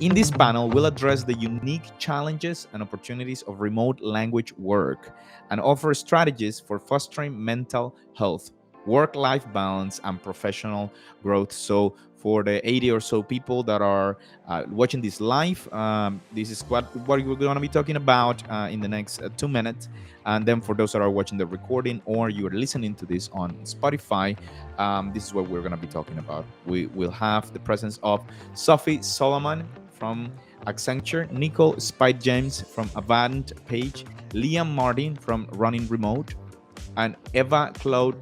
In this panel, we'll address the unique challenges and opportunities of remote language work and offer strategies for fostering mental health, work-life balance, and professional growth. So for the 80 or so people that are watching this live, this is what we're going to be talking about in the next 2 minutes. And then for those that are watching the recording or you're listening to this on Spotify, this is what we're going to be talking about. We will have the presence of Sophie Solomon from Accenture, Nicole Spite James from Avant Page, Liam Martin from Running Remote, and Eva Claudine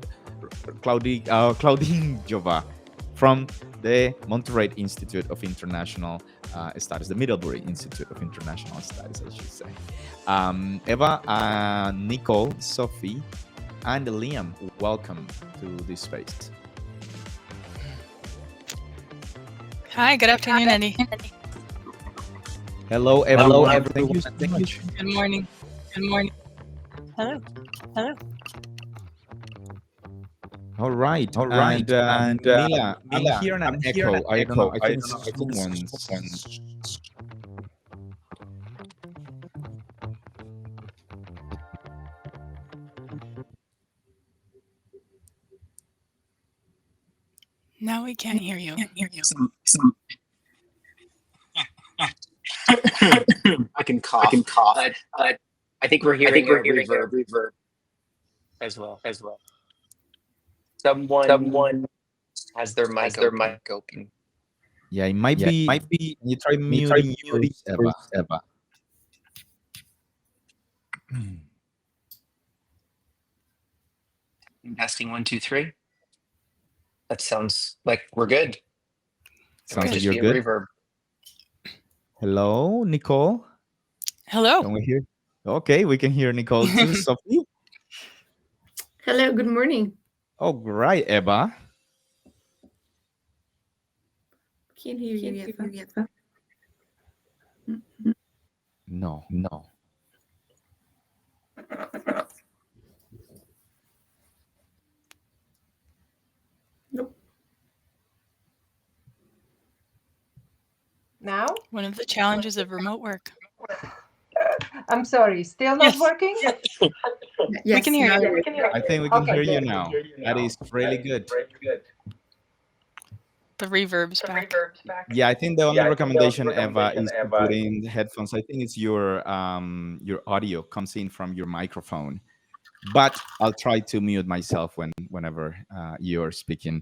Jova from the Monterrey Institute of International Studies, the Middlebury Institute of International Studies, I should say. Eva, Nicole, Sophie, and Liam, welcome to this space. Hi, good afternoon, Eddie. Hello, everyone. Hello, everyone. Thank you. Good morning. Good morning. Hello. Hello. All right. And Mila, I'm hearing an echo. I don't know. I think someone's... No, we can't hear you. I can cough. I think we're hearing reverb as well. Someone has their mic open. Yeah, it might be. You try muting yours, Eva. Testing 1, 2, 3. That sounds like we're good. Sounds like you're good. Reverb. Hello, Nicole. Hello. Can we hear? Okay, we can hear Nicole too. Sophie. Hello, good morning. Oh, great, Eva. Can't hear you yet. No. Nope. Now? One of the challenges of remote work. I'm sorry, still not working? Yes, we can hear you. I think we can hear you now. That is really good. The reverb's back. Yeah, I think the only recommendation, Eva, is to put in the headphones. I think it's your audio comes in from your microphone. But I'll try to mute myself whenever you're speaking.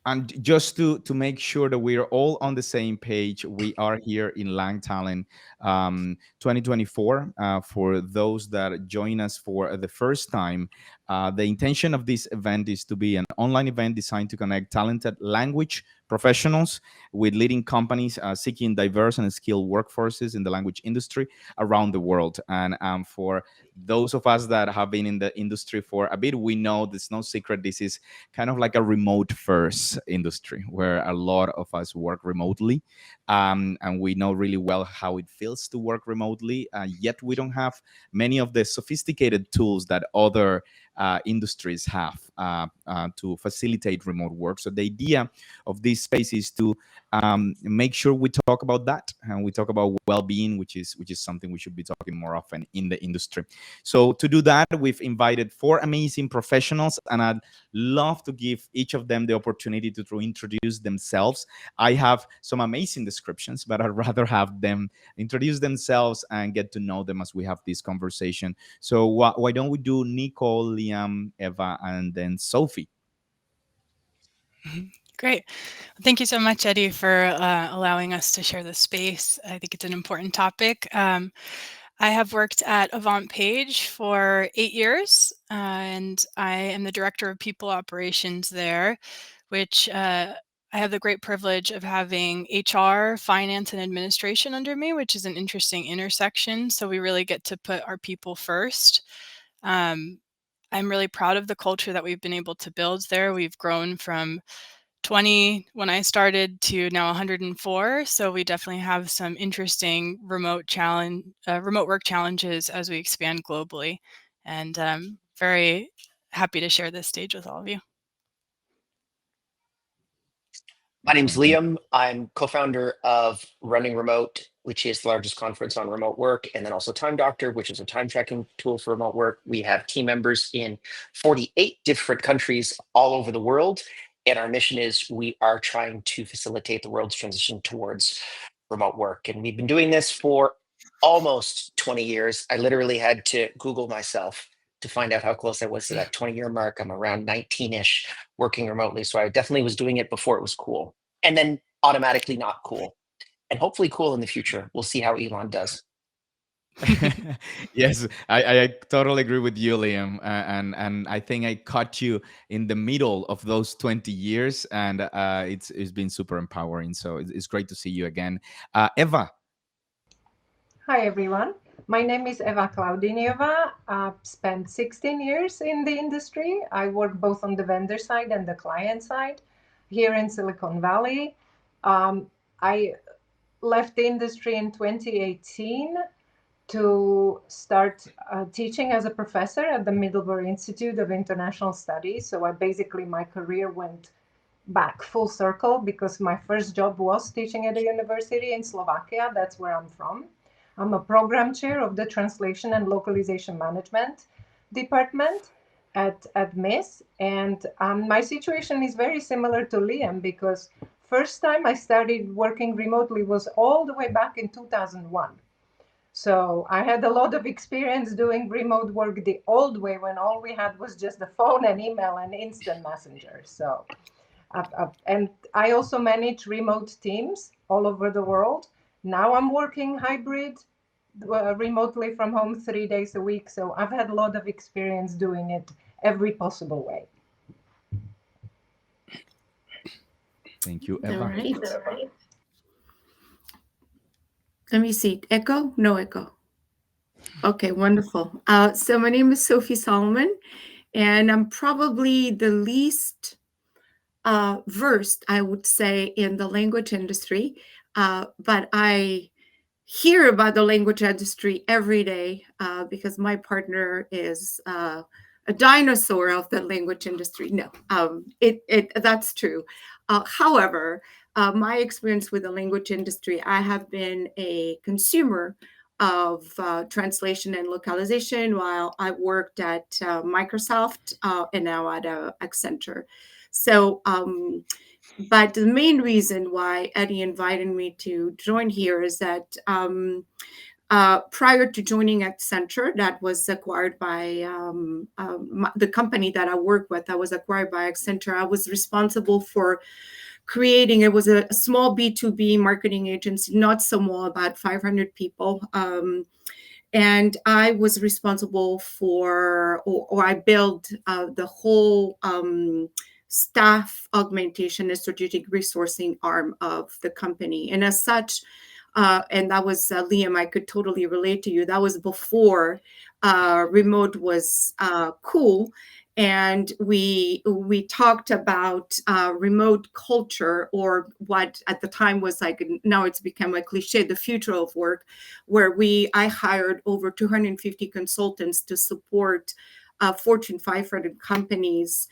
And just to make sure that we're all on the same page, we are here in LangTalent 2024. For those that join us for the first time, the intention of this event is to be an online event designed to connect talented language professionals with leading companies seeking diverse and skilled workforces in the language industry around the world. And for those of us that have been in the industry for a bit, we know there's no secret. This is kind of like a remote first industry where a lot of us work remotely. And we know really well how it feels to work remotely. Yet we don't have many of the sophisticated tools that other industries have to facilitate remote work. So the idea of this space is to make sure we talk about that, and we talk about well-being, which is something we should be talking more often in the industry. So to do that, we've invited 4 amazing professionals, and I'd love to give each of them the opportunity to introduce themselves. I have some amazing descriptions, but I'd rather have them introduce themselves and get to know them as we have this conversation. So why don't we do Nicole, Liam, Eva, and then Sophie? Great. Thank you so much, Eddie, for allowing us to share this space. I think it's an important topic. I have worked at Avant Page for 8 years, and I am the Director of People Operations there, which I have the great privilege of having HR, finance, and administration under me, which is an interesting intersection. So we really get to put our people first. I'm really proud of the culture that we've been able to build there. We've grown from 20 when I started to now 104. So we definitely have some interesting remote work challenges as we expand globally. And I'm very happy to share this stage with all of you. My name's Liam. I'm co-founder of Running Remote, which is the largest conference on remote work, and then also Time Doctor, which is a time tracking tool for remote work. We have team members in 48 different countries all over the world. And our mission is we are trying to facilitate the world's transition towards remote work. And we've been doing this for almost 20 years. I literally had to Google myself to find out how close I was to that 20-year mark. I'm around 19-ish working remotely. So I definitely was doing it before it was cool. And then automatically not cool. And hopefully cool in the future. We'll see how Elon does. Yes, I totally agree with you, Liam, and I think I caught you in the middle of those 20 years, and it's been super empowering. So it's great to see you again, Eva. Hi, everyone. My name is Eva Klaudiniova. I've spent 16 years in the industry. I work both on the vendor side and the client side here in Silicon Valley. I left the industry in 2018 to start teaching as a professor at the Middlebury Institute of International Studies. So my career went back full circle because my first job was teaching at a university in Slovakia. That's where I'm from. I'm a program chair of the Translation and Localization Management department at MIS. And my situation is very similar to Liam because first time I started working remotely was all the way back in 2001. So I had a lot of experience doing remote work the old way when all we had was just the phone and email and instant messenger. So, and I also manage remote teams all over the world. Now I'm working hybrid remotely from home 3 days a week. So I've had a lot of experience doing it every possible way. Thank you, Eva. All right. Let me see. Echo? No echo. Okay, wonderful. So my name is Sophie Solomon, and I'm probably the least versed, I would say, in the language industry. But I hear about the language industry every day because my partner is a dinosaur of the language industry. No, that's true. However, my experience with the language industry, I have been a consumer of translation and localization while I worked at Microsoft and now at Accenture. So, but the main reason why Eddie invited me to join here is that prior to joining Accenture, that was acquired by the company that I work with, that was acquired by Accenture. I was responsible for creating, it was a small B2B marketing agency, not small, about 500 people. And I was responsible for, or I built the whole staff augmentation and strategic resourcing arm of the company. And as such, and that was Liam, I could totally relate to you. That was before remote was cool. And we talked about remote culture, or what at the time was like, now it's become a cliche, the future of work, where I hired over 250 consultants to support Fortune 500 companies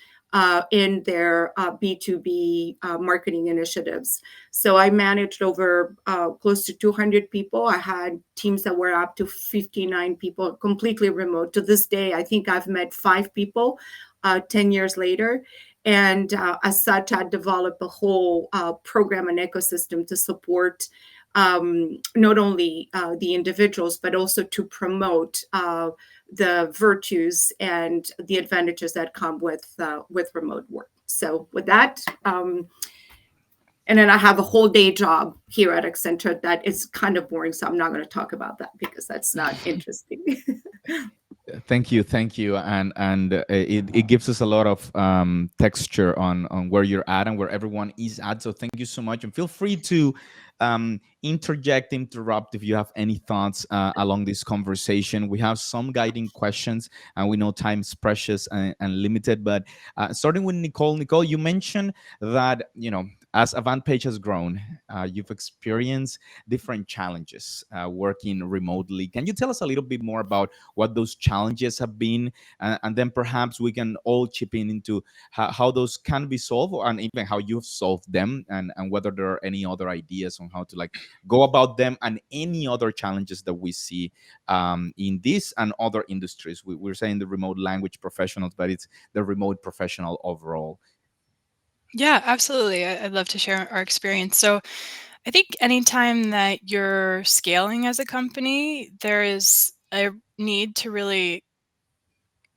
in their B2B marketing initiatives. So I managed over close to 200 people. I had teams that were up to 59 people, completely remote. To this day, I think I've met 5 people 10 years later. And as such, I developed a whole program and ecosystem to support not only the individuals, but also to promote the virtues and the advantages that come with remote work. So with that, and then I have a whole day job here at Accenture that is kind of boring, so I'm not going to talk about that because that's not interesting. Thank you, and it gives us a lot of texture on where you're at and where everyone is at. So thank you so much, and feel free to interrupt if you have any thoughts along this conversation. We have some guiding questions, and we know time's precious and limited. But starting with Nicole, you mentioned that As AvantPage has grown, you've experienced different challenges working remotely. Can you tell us a little bit more about what those challenges have been, and then perhaps we can all chip in into how those can be solved, and even how you've solved them, and whether there are any other ideas on how to like go about them, and any other challenges that we see in this and other industries. We're saying the remote language professionals, but it's the remote professional overall. Yeah, absolutely. I'd love to share our experience. So I think anytime that you're scaling as a company, there is a need to really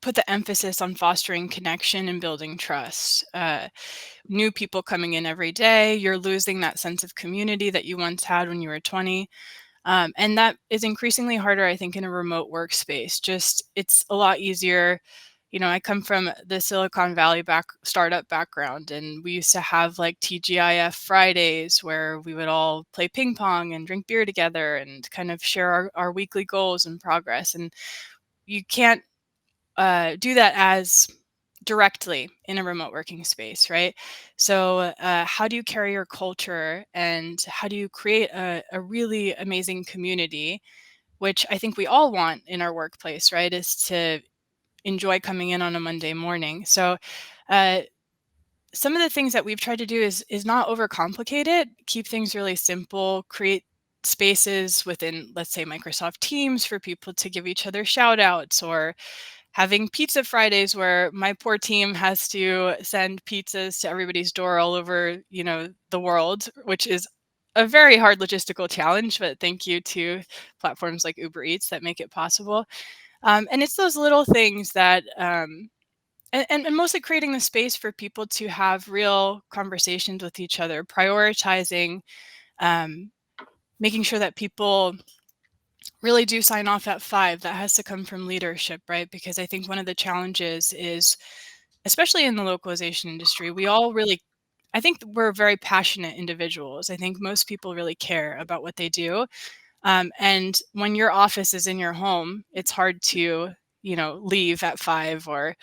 put the emphasis on fostering connection and building trust. New people coming in every day, you're losing that sense of community that you once had when you were 20. And that is increasingly harder, I think, in a remote workspace. Just it's a lot easier. You know, I come from the Silicon Valley startup background, and we used to have like TGIF Fridays where we would all play ping pong and drink beer together and kind of share our weekly goals and progress. And you can't do that as directly in a remote working space, right? So, how do you carry your culture, and how do you create a really amazing community, which I think we all want in our workplace, right? Is to enjoy coming in on a Monday morning. So, uh, some of the things that we've tried to do is not overcomplicate it, keep things really simple, create spaces within, let's say, Microsoft Teams for people to give each other shout outs, or having pizza Fridays where my poor team has to send pizzas to everybody's door all over, the world, which is a very hard logistical challenge, but thank you to platforms like Uber Eats that make it possible. And it's those little things that, and mostly creating the space for people to have real conversations with each other, prioritizing, um, making sure that people really do sign off at 5. That has to come from leadership, right? Because I think one of the challenges is, especially in the localization industry, I think we're very passionate individuals. I think most people really care about what they do. And when your office is in your home, it's hard to, leave at 5, or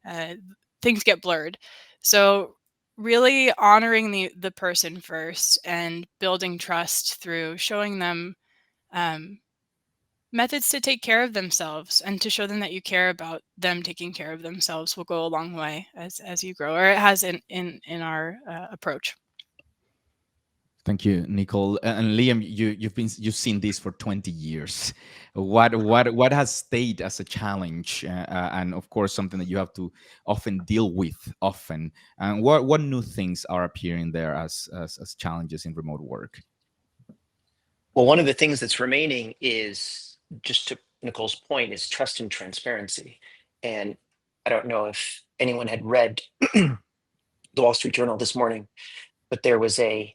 uh, things get blurred. So really honoring the person first and building trust through showing them, um, methods to take care of themselves, and to show them that you care about them taking care of themselves will go a long way as you grow, or it has in our approach. Thank you, Nicole. And Liam, you've seen this for 20 years. What has stayed as a challenge, and of course something that you have to often deal with often. And what new things are appearing there as challenges in remote work? Well, one of the things that's remaining is, just to Nicole's point, is trust and transparency. And I don't know if anyone had read the Wall Street Journal this morning, but there was a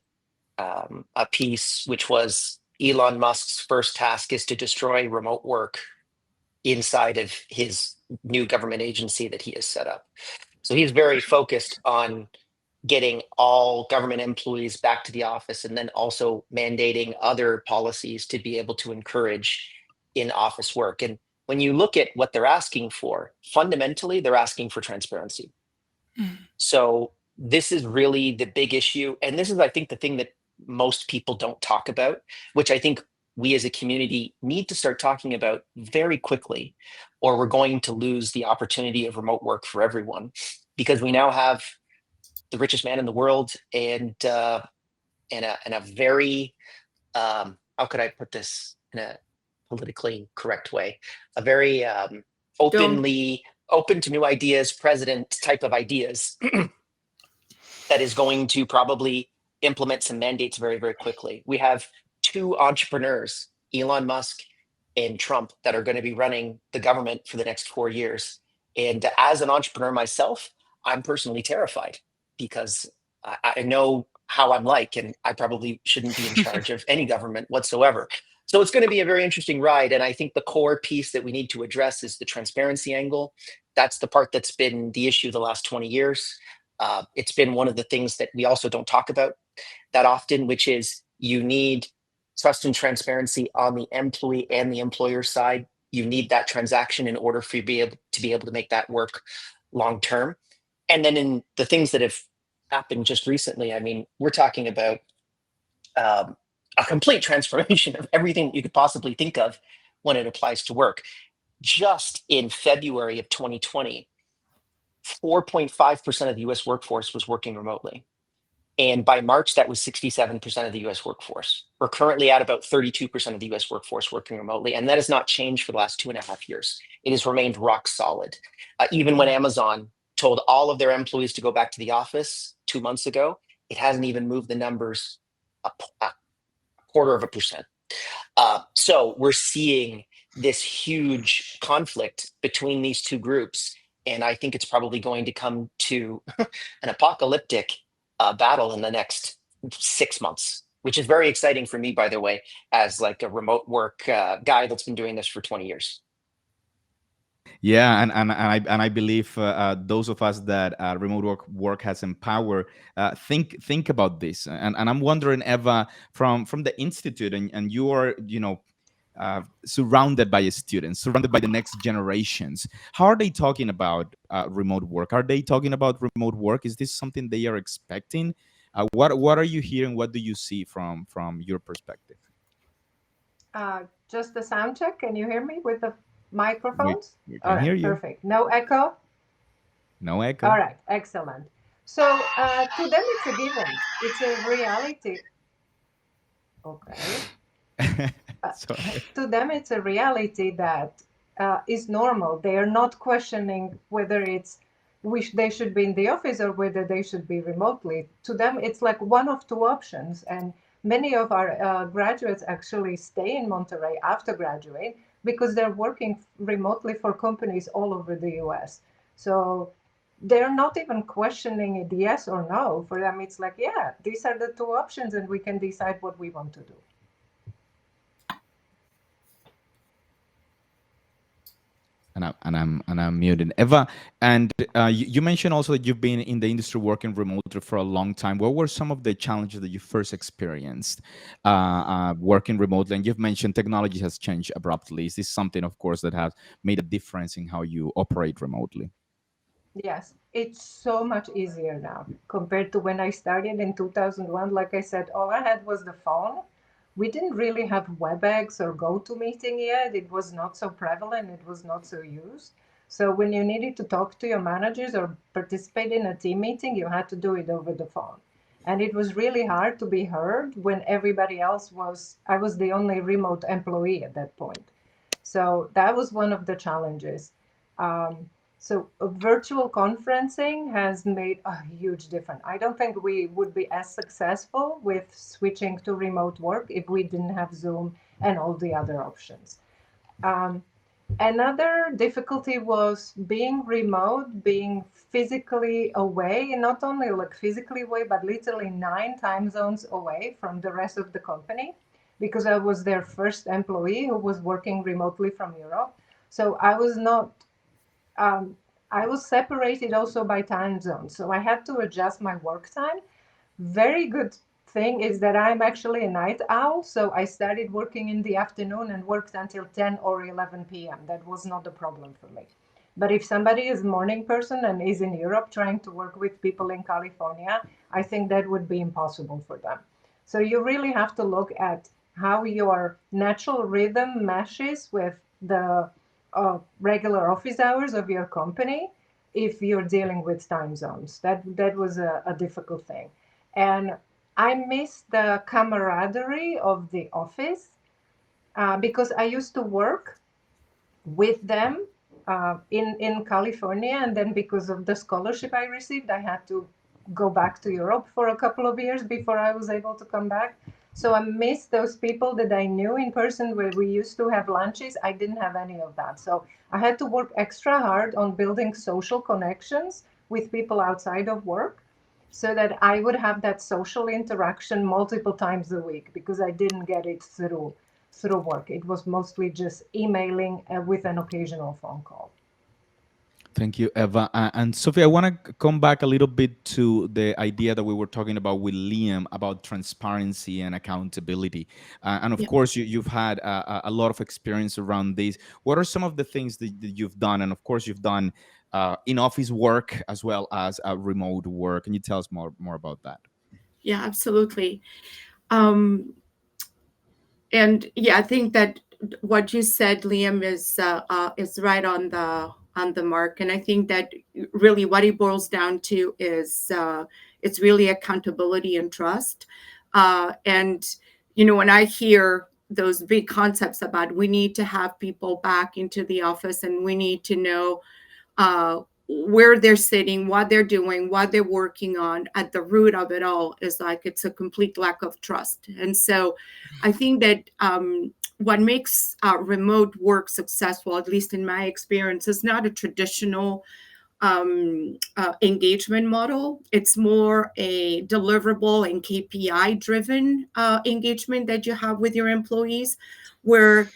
piece which was Elon Musk's first task is to destroy remote work inside of his new government agency that he has set up. So he's very focused on getting all government employees back to the office, and then also mandating other policies to be able to encourage in-office work. And when you look at what they're asking for, fundamentally, they're asking for transparency. Mm. So this is really the big issue. And this is, I think, the thing that most people don't talk about, which I think we as a community need to start talking about very quickly, or we're going to lose the opportunity of remote work for everyone, because we now have the richest man in the world, and a very how could I put this in a politically correct way, a very openly open to new ideas president type of ideas that is going to probably implement some mandates very, very quickly. We have 2 entrepreneurs, Elon Musk and Trump, that are going to be running the government for the next 4 years. And as an entrepreneur myself, I'm personally terrified, because I know how I'm like, and I probably shouldn't be in charge of any government whatsoever. So it's going to be a very interesting ride. And I think the core piece that we need to address is the transparency angle. That's the part that's been the issue the last 20 years. It's been one of the things that we also don't talk about that often, which is you need trust and transparency on the employee and the employer side. You need that transaction in order for you to be able to make that work long term. And then in the things that have happened just recently. I mean, we're talking about um, a complete transformation of everything you could possibly think of when it applies to work. Just in February of 2020, 4.5% of the US workforce was working remotely. And by March, that was 67% of the US workforce. We're currently at about 32% of the US workforce working remotely. And that has not changed for the last 2.5 years. It has remained rock solid. Even when Amazon told all of their employees to go back to the office 2 months ago, it hasn't even moved the numbers a quarter of a percent. So we're seeing this huge conflict between these two groups. And I think it's probably going to come to an apocalyptic battle in the next 6 months, which is very exciting for me, by the way, as like a remote work guy that's been doing this for 20 years. Yeah, and I believe those of us that remote work has empowered think about this, and I'm wondering, Eva, from the institute, and you are surrounded by students, surrounded by the next generations. How are they talking about remote work? Are they talking about remote work? Is this something they are expecting? What are you hearing? What do you see from your perspective? Just the sound check. Can you hear me with the We microphones? we All can hear right, you. perfect. No echo? No All echo. right, excellent. So to them, it's a given. It's a reality. Okay. Uh, Sorry. to them, it's a reality that is normal. They are not questioning whether it's which they should be in the office or whether they should be remotely. To them, it's like one of two options. And many of our graduates actually stay in Monterrey after graduate because they're working remotely for companies all over the US. So they're not even questioning it yes or no. For them, it's like, yeah, these are the two options, and we can decide what we want to do. And I'm muted. Eva, and you mentioned also that you've been in the industry working remotely for a long time. What were some of the challenges that you first experienced working remotely? And you've mentioned technology has changed abruptly. Is this something, of course, that has made a difference in how you operate remotely? Yes, it's so much easier now compared to when I started in 2001. Like I said, all I had was the phone. We didn't really have WebEx or GoToMeeting yet. It was not so prevalent, it was not so used. So when you needed to talk to your managers or participate in a team meeting, you had to do it over the phone. And it was really hard to be heard when everybody else was, I was the only remote employee at that point. So that was one of the challenges. Um, so virtual conferencing has made a huge difference. I don't think we would be as successful with switching to remote work if we didn't have Zoom and all the other options. Um, Another difficulty was being remote, being physically away, and not only like physically away, but literally 9 time zones away from the rest of the company, because I was their first employee who was working remotely from Europe. So I was not um, I was separated also by time zones. So I had to adjust my work time. Very good thing is that I'm actually a night owl. So I started working in the afternoon and worked until 10 or 11 p.m. That was not a problem for me. But if somebody is a morning person and is in Europe trying to work with people in California, I think that would be impossible for them. So you really have to look at how your natural rhythm meshes with the regular office hours of your company if you're dealing with time zones. That was a difficult thing. And I miss the camaraderie of the office because I used to work with them in California, and then because of the scholarship I received, I had to go back to Europe for a couple of years before I was able to come back. So I miss those people that I knew in person where we used to have lunches. I didn't have any of that. So I had to work extra hard on building social connections with people outside of work so that I would have that social interaction multiple times a week because I didn't get it through work. It was mostly just emailing with an occasional phone call. Thank you, Eva. And Sophie, I want to come back a little bit to the idea that we were talking about with Liam about transparency and accountability. And of Yep. course, you've had a lot of experience around this. What are some of the things that you've done? And of course, you've done in office work as well as remote work. Can you tell us more about that? Yeah, absolutely. Um, and yeah, I think that what you said, Liam, is right on the mark. And I think that really what it boils down to is it's really accountability and trust. And when I hear those big concepts about we need to have people back into the office and we need to know uh, where they're sitting, what they're doing, what they're working on, at the root of it all is like it's a complete lack of trust. And so I think that what makes remote work successful, at least in my experience, is not a traditional engagement model. It's more a deliverable and KPI driven engagement that you have with your employees, where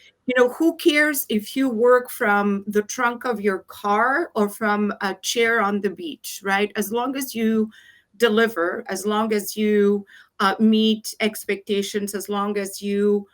who cares if you work from the trunk of your car or from a chair on the beach, right? As long as you deliver, as long as you meet expectations, as long as you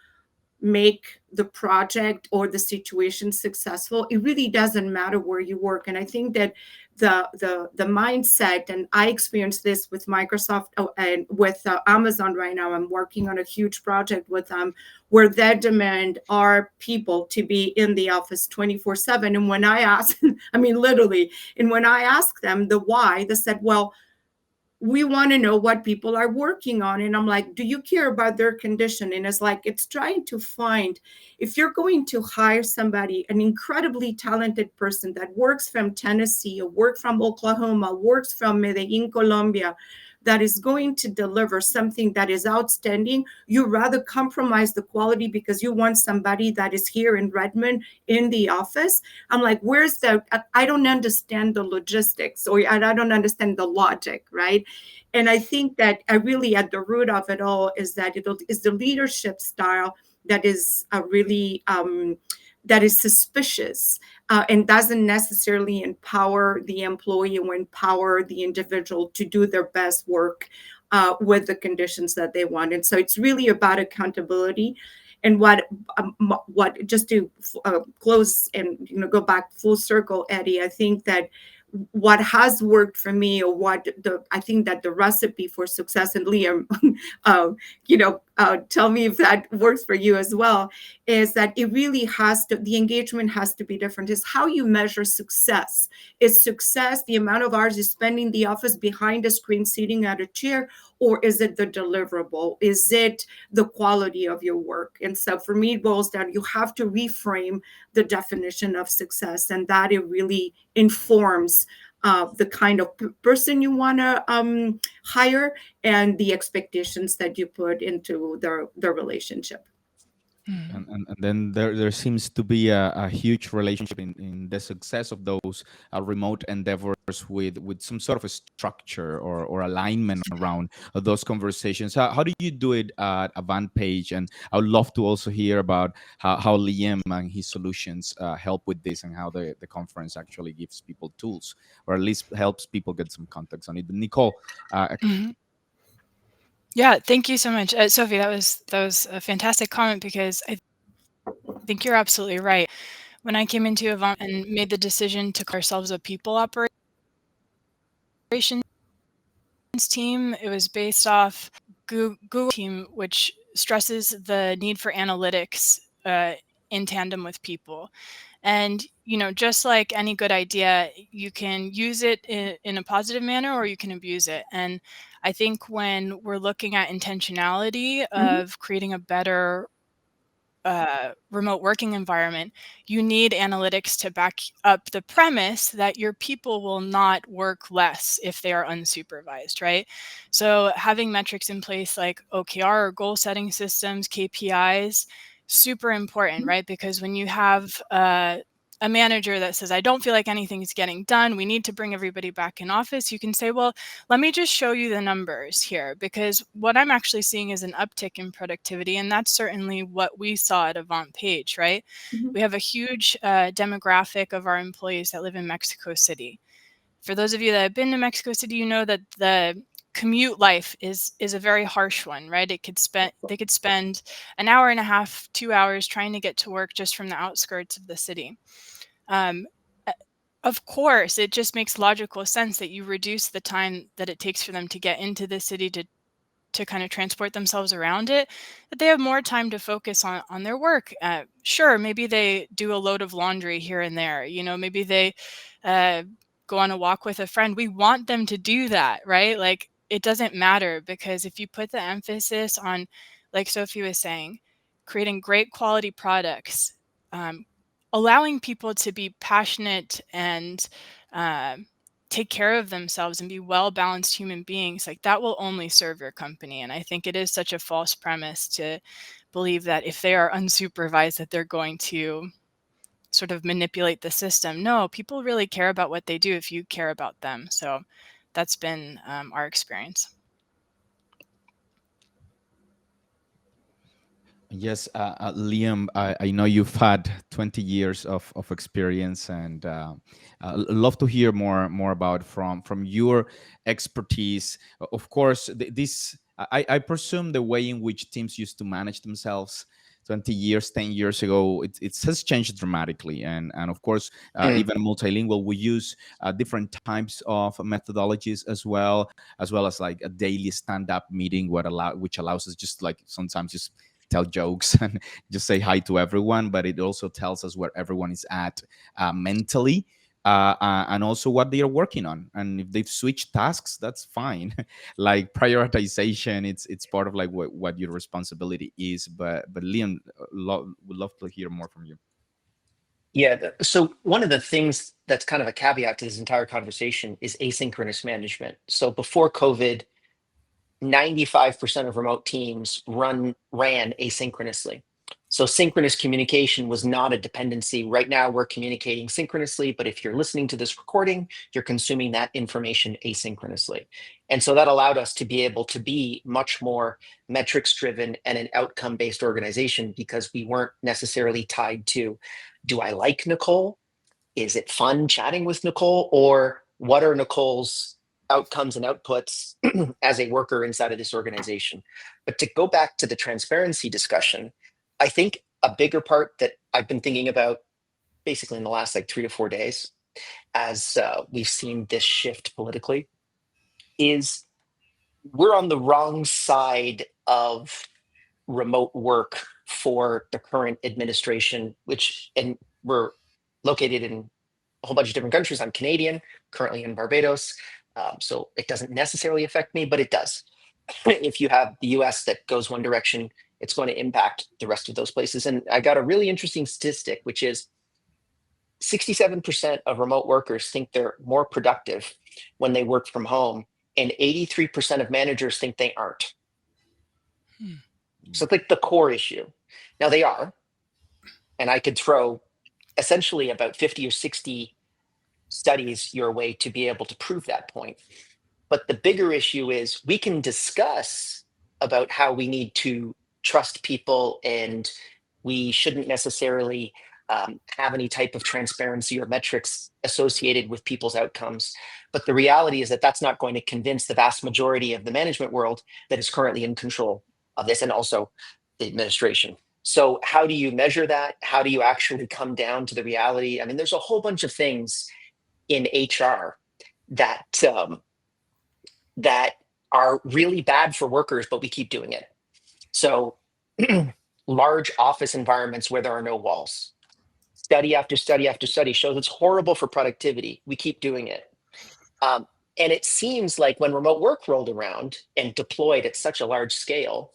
make the project or the situation successful, it really doesn't matter where you work. And I think that the mindset, and I experienced this with Microsoft, and with Amazon right now. I'm working on a huge project with them where they demand our people to be in the office 24/7. And when I asked, I mean literally, and when I asked them the why, they said, well, we want to know what people are working on. And I'm like, do you care about their condition? And it's like, it's trying to find, if you're going to hire somebody, an incredibly talented person that works from Tennessee or work from Oklahoma, works from Medellin, Colombia, that is going to deliver something that is outstanding, you rather compromise the quality because you want somebody that is here in Redmond in the office. I'm like, where's the, I don't understand the logistics, or I don't understand the logic, right? And I think that really at the root of it all is that it is the leadership style that is really that is suspicious and doesn't necessarily empower the employee or empower the individual to do their best work with the conditions that they want. And so it's really about accountability. And what just to close and go back full circle, Eddie, I think that what has worked for me, or I think that the recipe for success, and Liam, tell me if that works for you as well, is that it really the engagement has to be different. Is how you measure success. Is success the amount of hours you spend in the office behind a screen sitting at a chair, or is it the deliverable? Is it the quality of your work? And so for me, it boils down, you have to reframe the definition of success, and that it really informs the kind of person you want to hire and the expectations that you put into the relationship. And then there seems to be a huge relationship in the success of those remote endeavors with some sort of a structure or alignment around those conversations. How do you do it at AvantPage? And I would love to also hear about how Liam and his solutions help with this, and how the conference actually gives people tools, or at least helps people get some context on it. Nicole, Mhm. Yeah, thank you so much, Sophie. That was a fantastic comment, because I think you're absolutely right. When I came into Avant and made the decision to call ourselves a people operations team, it was based off Google team, which stresses the need for analytics in tandem with people. And just like any good idea, you can use it in a positive manner, or you can abuse it. And I think when we're looking at intentionality of creating a better remote working environment, you need analytics to back up the premise that your people will not work less if they are unsupervised, right? So having metrics in place like OKR, or goal setting systems, KPIs, super important, right? Because when you have a manager that says, I don't feel like anything is getting done, we need to bring everybody back in office, you can say, well, let me just show you the numbers here, because what I'm actually seeing is an uptick in productivity. And that's certainly what we saw at AvantPage, right? We have a huge demographic of our employees that live in Mexico City. For those of you that have been to Mexico City, you know that the commute life is a very harsh one, right? They could spend an hour and a half, 2 hours trying to get to work just from the outskirts of the city. Um, Of course, it just makes logical sense that you reduce the time that it takes for them to get into the city to kind of transport themselves around it, that they have more time to focus on their work. Sure, maybe they do a load of laundry here and there. You know, maybe they go on a walk with a friend. We want them to do that, right? Like, it doesn't matter, because if you put the emphasis on, like Sophie was saying, creating great quality products, um, allowing people to be passionate and uh, take care of themselves and be well balanced human beings, like, that will only serve your company. And I think it is such a false premise to believe that if they are unsupervised, that they're going to sort of manipulate the system. No, people really care about what they do if you care about them. So that's been our experience. Yes, Liam, I know you've had 20 years of experience, and love to hear more about from your expertise. Of course, this I presume the way in which teams used to manage themselves 20 years, 10 years ago, it has changed dramatically. And of course, Mm. even multilingual, we use different types of methodologies as well as like a daily stand-up meeting, which allows us just like sometimes just tell jokes and just say hi to everyone, but it also tells us where everyone is at mentally, and also what they are working on. And if they've switched tasks, that's fine. Like prioritization, it's part of like what your responsibility is. But Liam, would love to hear more from you. Yeah. So one of the things that's kind of a caveat to this entire conversation is asynchronous management. So before COVID, 95% of remote teams ran asynchronously. So synchronous communication was not a dependency. Right now, we're communicating synchronously, but if you're listening to this recording, you're consuming that information asynchronously. And so that allowed us to be able to be much more metrics driven and an outcome based organization, because we weren't necessarily tied to, do I like Nicole? Is it fun chatting with Nicole? Or what are Nicole's outcomes and outputs as a worker inside of this organization? But to go back to the transparency discussion, I think a bigger part that I've been thinking about basically in the last like 3 to 4 days, as we've seen this shift politically, is we're on the wrong side of remote work for the current administration, and we're located in a whole bunch of different countries. I'm Canadian, currently in Barbados. So it doesn't necessarily affect me, but it does. If you have the US that goes one direction, it's going to impact the rest of those places. And I got a really interesting statistic, which is 67% of remote workers think they're more productive when they work from home, and 83% of managers think they aren't. So it's like the core issue. Now they are, and I could throw essentially about 50 or 60 studies your way to be able to prove that point. But the bigger issue is we can discuss about how we need to trust people, and we shouldn't necessarily have any type of transparency or metrics associated with people's outcomes. But the reality is that that's not going to convince the vast majority of the management world that is currently in control of this, and also the administration. So how do you measure that? How do you actually come down to the reality? I mean, there's a whole bunch of things in HR that that are really bad for workers, but we keep doing it. So large office environments where there are no walls. Study after study after study shows it's horrible for productivity. We keep doing it. And it seems like when remote work rolled around and deployed at such a large scale,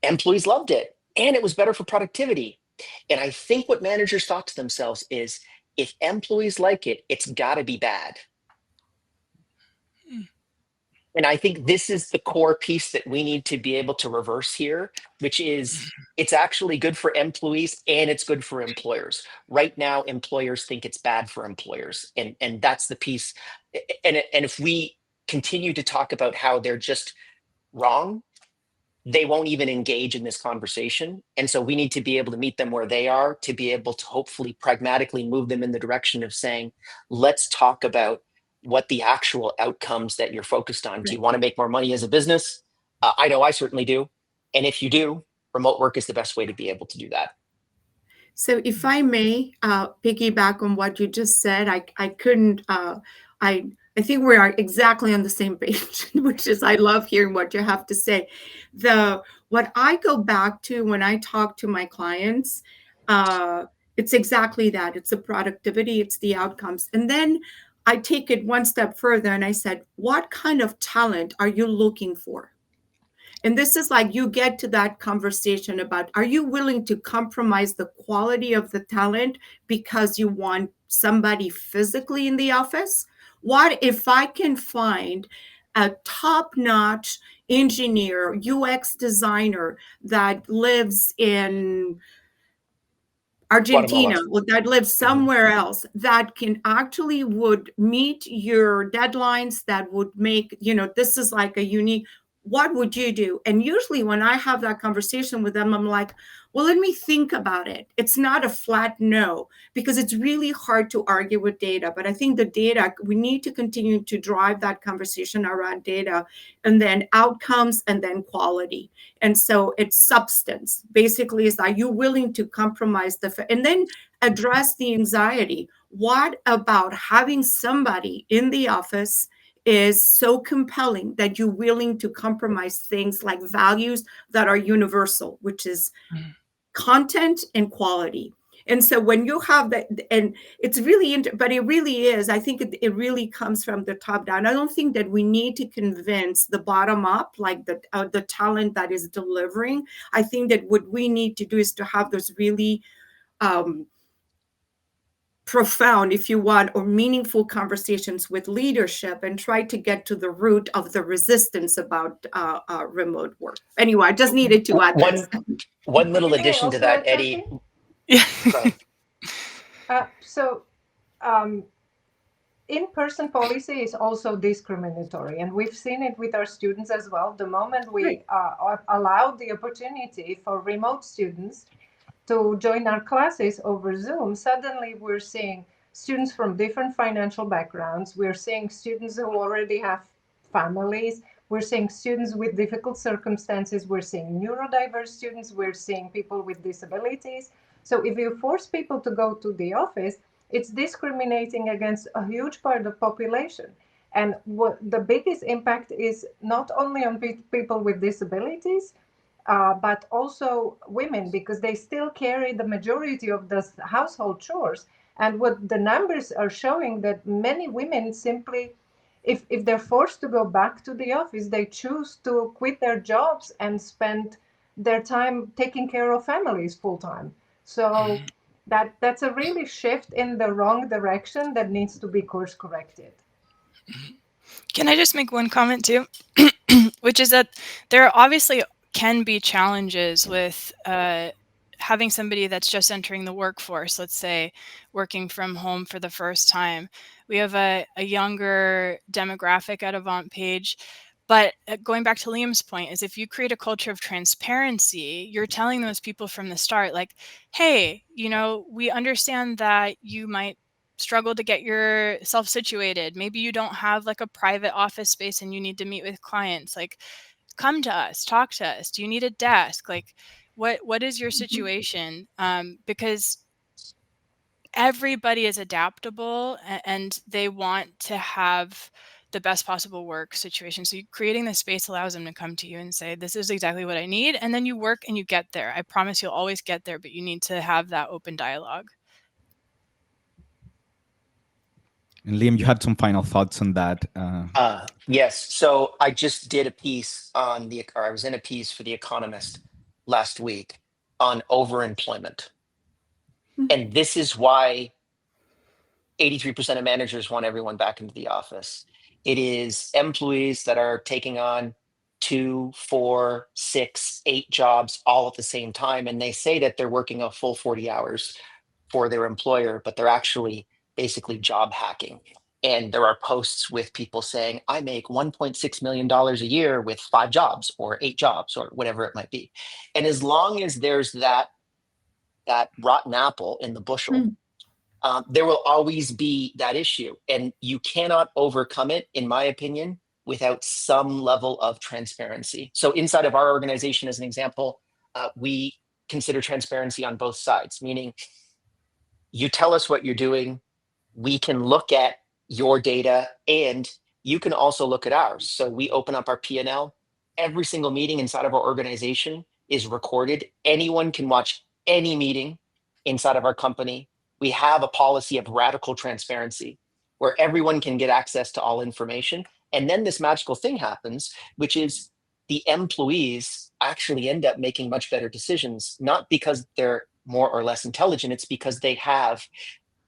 employees loved it and it was better for productivity. And I think what managers thought to themselves is, if employees like it, it's got to be bad. And I think this is the core piece that we need to be able to reverse here, which is it's actually good for employees and it's good for employers. Right now, employers think it's bad for employers. And that's the piece. And if we continue to talk about how they're just wrong, they won't even engage in this conversation. And so we need to be able to meet them where they are, to be able to hopefully pragmatically move them in the direction of saying, let's talk about what the actual outcomes that you're focused on. Do you want to make more money as a business? I know I certainly do. And if you do, remote work is the best way to be able to do that. So if I may piggyback on what you just said, I couldn't, I think we are exactly on the same page, which is I love hearing what you have to say. What I go back to when I talk to my clients, it's exactly that. It's the productivity, it's the outcomes. And then I take it one step further and I said, what kind of talent are you looking for? And this is like you get to that conversation about, are you willing to compromise the quality of the talent because you want somebody physically in the office? What if I can find a top-notch engineer, UX designer that lives in Argentina, Guatemala. well, that lives somewhere else, that can actually would meet your deadlines, that would make, this is like a unique, what would you do? And usually when I have that conversation with them, I'm like, well, let me think about it. It's not a flat no, because it's really hard to argue with data. But I think the data, we need to continue to drive that conversation around data, and then outcomes, and then quality. And so it's substance. Basically, is, are you willing to compromise and then address the anxiety? What about having somebody in the office is so compelling that you're willing to compromise things like values that are universal, which is content and quality? And so when you have that, and it's really, but it really is, I think it really comes from the top down. I don't think that we need to convince the bottom up, like the talent that is delivering. I think that what we need to do is to have those really profound, if you want, or meaningful conversations with leadership and try to get to the root of the resistance about remote work. Anyway, I just needed to add this. One little May I addition to also that, add Eddie. something? Yeah. Go ahead. In-person policy is also discriminatory, and we've seen it with our students as well. The moment we allowed the opportunity for remote students to join our classes over Zoom, suddenly we're seeing students from different financial backgrounds. We're seeing students who already have families. We're seeing students with difficult circumstances. We're seeing neurodiverse students. We're seeing people with disabilities. So if you force people to go to the office, it's discriminating against a huge part of the population. And what the biggest impact is not only on people with disabilities, but also women, because they still carry the majority of the household chores. And what the numbers are showing, that many women simply, if they're forced to go back to the office, they choose to quit their jobs and spend their time taking care of families full time. So that's a really shift in the wrong direction that needs to be course corrected. Can I just make one comment too? Which is that there obviously can be challenges with having somebody that's just entering the workforce, let's say working from home for the first time. We have a younger demographic at Avant Page. But going back to Liam's point, is if you create a culture of transparency, you're telling those people from the start, like, hey, we understand that you might struggle to get yourself situated. Maybe you don't have like a private office space and you need to meet with clients. Like, come to us, talk to us. Do you need a desk? Like, what is your situation? Because everybody is adaptable and they want to have the best possible work situation. So creating the space allows them to come to you and say, this is exactly what I need. And then you work and you get there. I promise you'll always get there, but you need to have that open dialogue. And Liam, you had some final thoughts on that. Yes. So I just did a piece I was in a piece for The Economist last week on overemployment. And this is why 83% of managers want everyone back into the office. It is employees that are taking on 2, 4, 6, 8 jobs all at the same time. And they say that they're working a full 40 hours for their employer, but they're actually basically job hacking. And there are posts with people saying, I make $1.6 million a year with 5 jobs or 8 jobs or whatever it might be. And as long as there's that rotten apple in the bushel, there will always be that issue. And you cannot overcome it, in my opinion, without some level of transparency. So inside of our organization, as an example, we consider transparency on both sides, meaning you tell us what you're doing, we can look at your data, and you can also look at ours. So we open up our P&L. Every single meeting inside of our organization is recorded. Anyone can watch any meeting inside of our company. We have a policy of radical transparency where everyone can get access to all information. And then this magical thing happens, which is the employees actually end up making much better decisions, not because they're more or less intelligent, it's because they have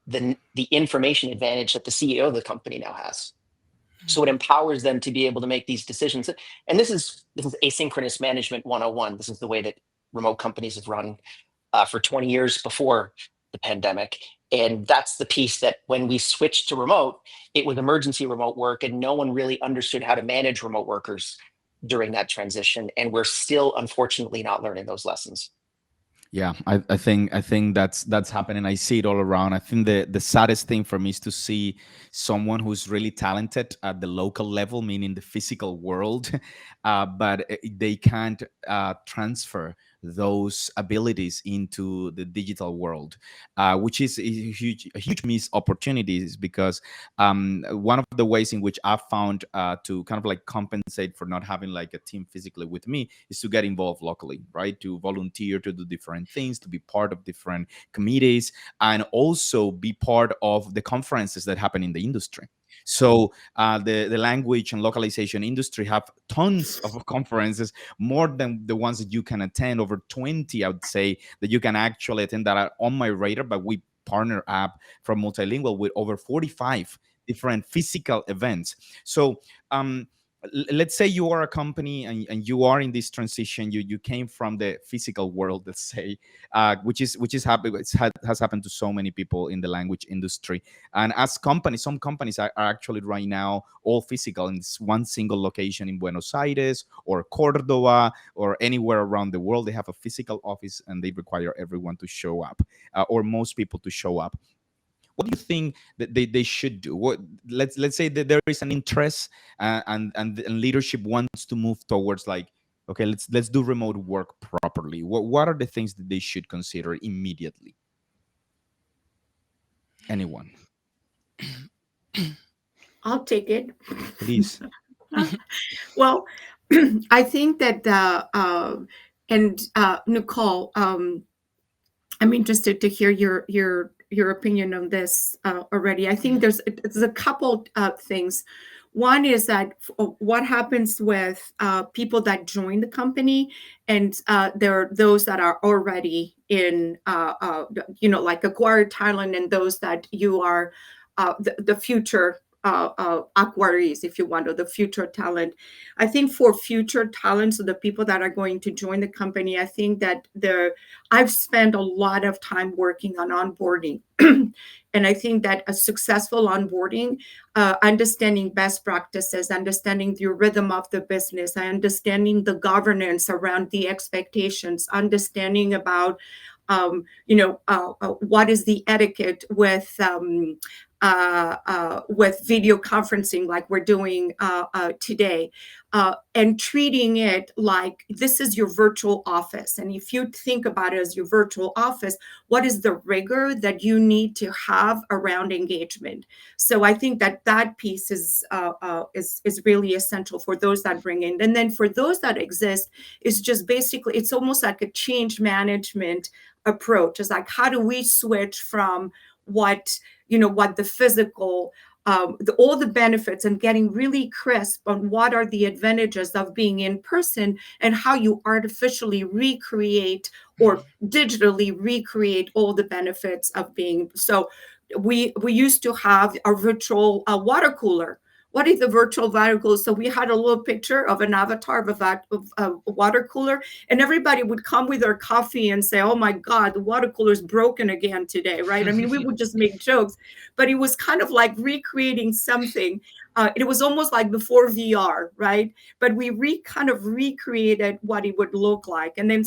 the information advantage that the CEO of the company now has. So it empowers them to be able to make these decisions. And this is asynchronous management 101. This is the way that remote companies have run for 20 years before the pandemic. And that's the piece that when we switched to remote, it was emergency remote work, and no one really understood how to manage remote workers during that transition. And we're still, unfortunately, not learning those lessons. Yeah, I think that's happening. I see it all around. I think the saddest thing for me is to see someone who's really talented at the local level, meaning the physical world, but they can't transfer those abilities into the digital world, which is a huge missed opportunities, because one of the ways in which I've found to kind of like compensate for not having like a team physically with me is to get involved locally, right? To volunteer, to do different things, to be part of different committees, and also be part of the conferences that happen in the industry. So the language and localization industry have tons of conferences, more than the ones that you can attend. Over 20, I would say, that you can actually attend that are on my radar. But we partner up from MultiLingual with over 45 different physical events. So let's say you are a company, and you are in this transition. You came from the physical world, let's say, which is has happened to so many people in the language industry. And as companies, some companies are actually right now all physical in one single location in Buenos Aires or Cordoba or anywhere around the world. They have a physical office, and they require everyone to show up, or most people to show up. What do you think that they should do? What, let's say that there is an interest, and leadership wants to move towards, like, okay, let's do remote work properly. What are the things that they should consider immediately? Anyone? I'll take it. Please. Well, I think that Nicole, I'm interested to hear your opinion on this already. I think there's a couple things. One is that what happens with people that join the company, and there are those that are already in, like acquired talent, and those that you are the future acquirees, if you want, or the future talent. I think for future talent, so the people that are going to join the company, I think that I've spent a lot of time working on onboarding. And I think that a successful onboarding, understanding best practices, understanding the rhythm of the business, understanding the governance around the expectations, understanding about what is the etiquette with video conferencing like we're doing today, and treating it like this is your virtual office. And if you think about it as your virtual office, what is the rigor that you need to have around engagement? So I think that piece is really essential for those that bring in. And then for those that exist, it's just basically, it's almost like a change management approach. It's like, how do we switch from what the physical, all the benefits, and getting really crisp on what are the advantages of being in person, and how you artificially recreate or digitally recreate all the benefits of being. So we used to have a virtual water cooler. What is the virtual water cooler? So we had a little picture of an avatar of a water cooler, and everybody would come with their coffee and say, oh my God, the water cooler is broken again today, right? I mean, we would just make jokes, but it was kind of like recreating something. It was almost like before VR, right? But we kind of recreated what it would look like. And then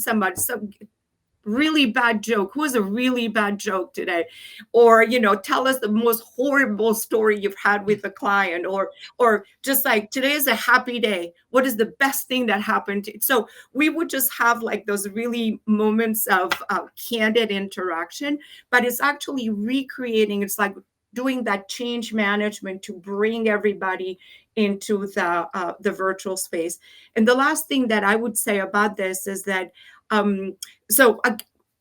really bad joke. Who has a really bad joke today? Or, tell us the most horrible story you've had with a client, or just like, today is a happy day. What is the best thing that happened to you? So we would just have like those really moments of candid interaction, but it's actually recreating. It's like doing that change management to bring everybody into the virtual space. And the last thing that I would say about this is that so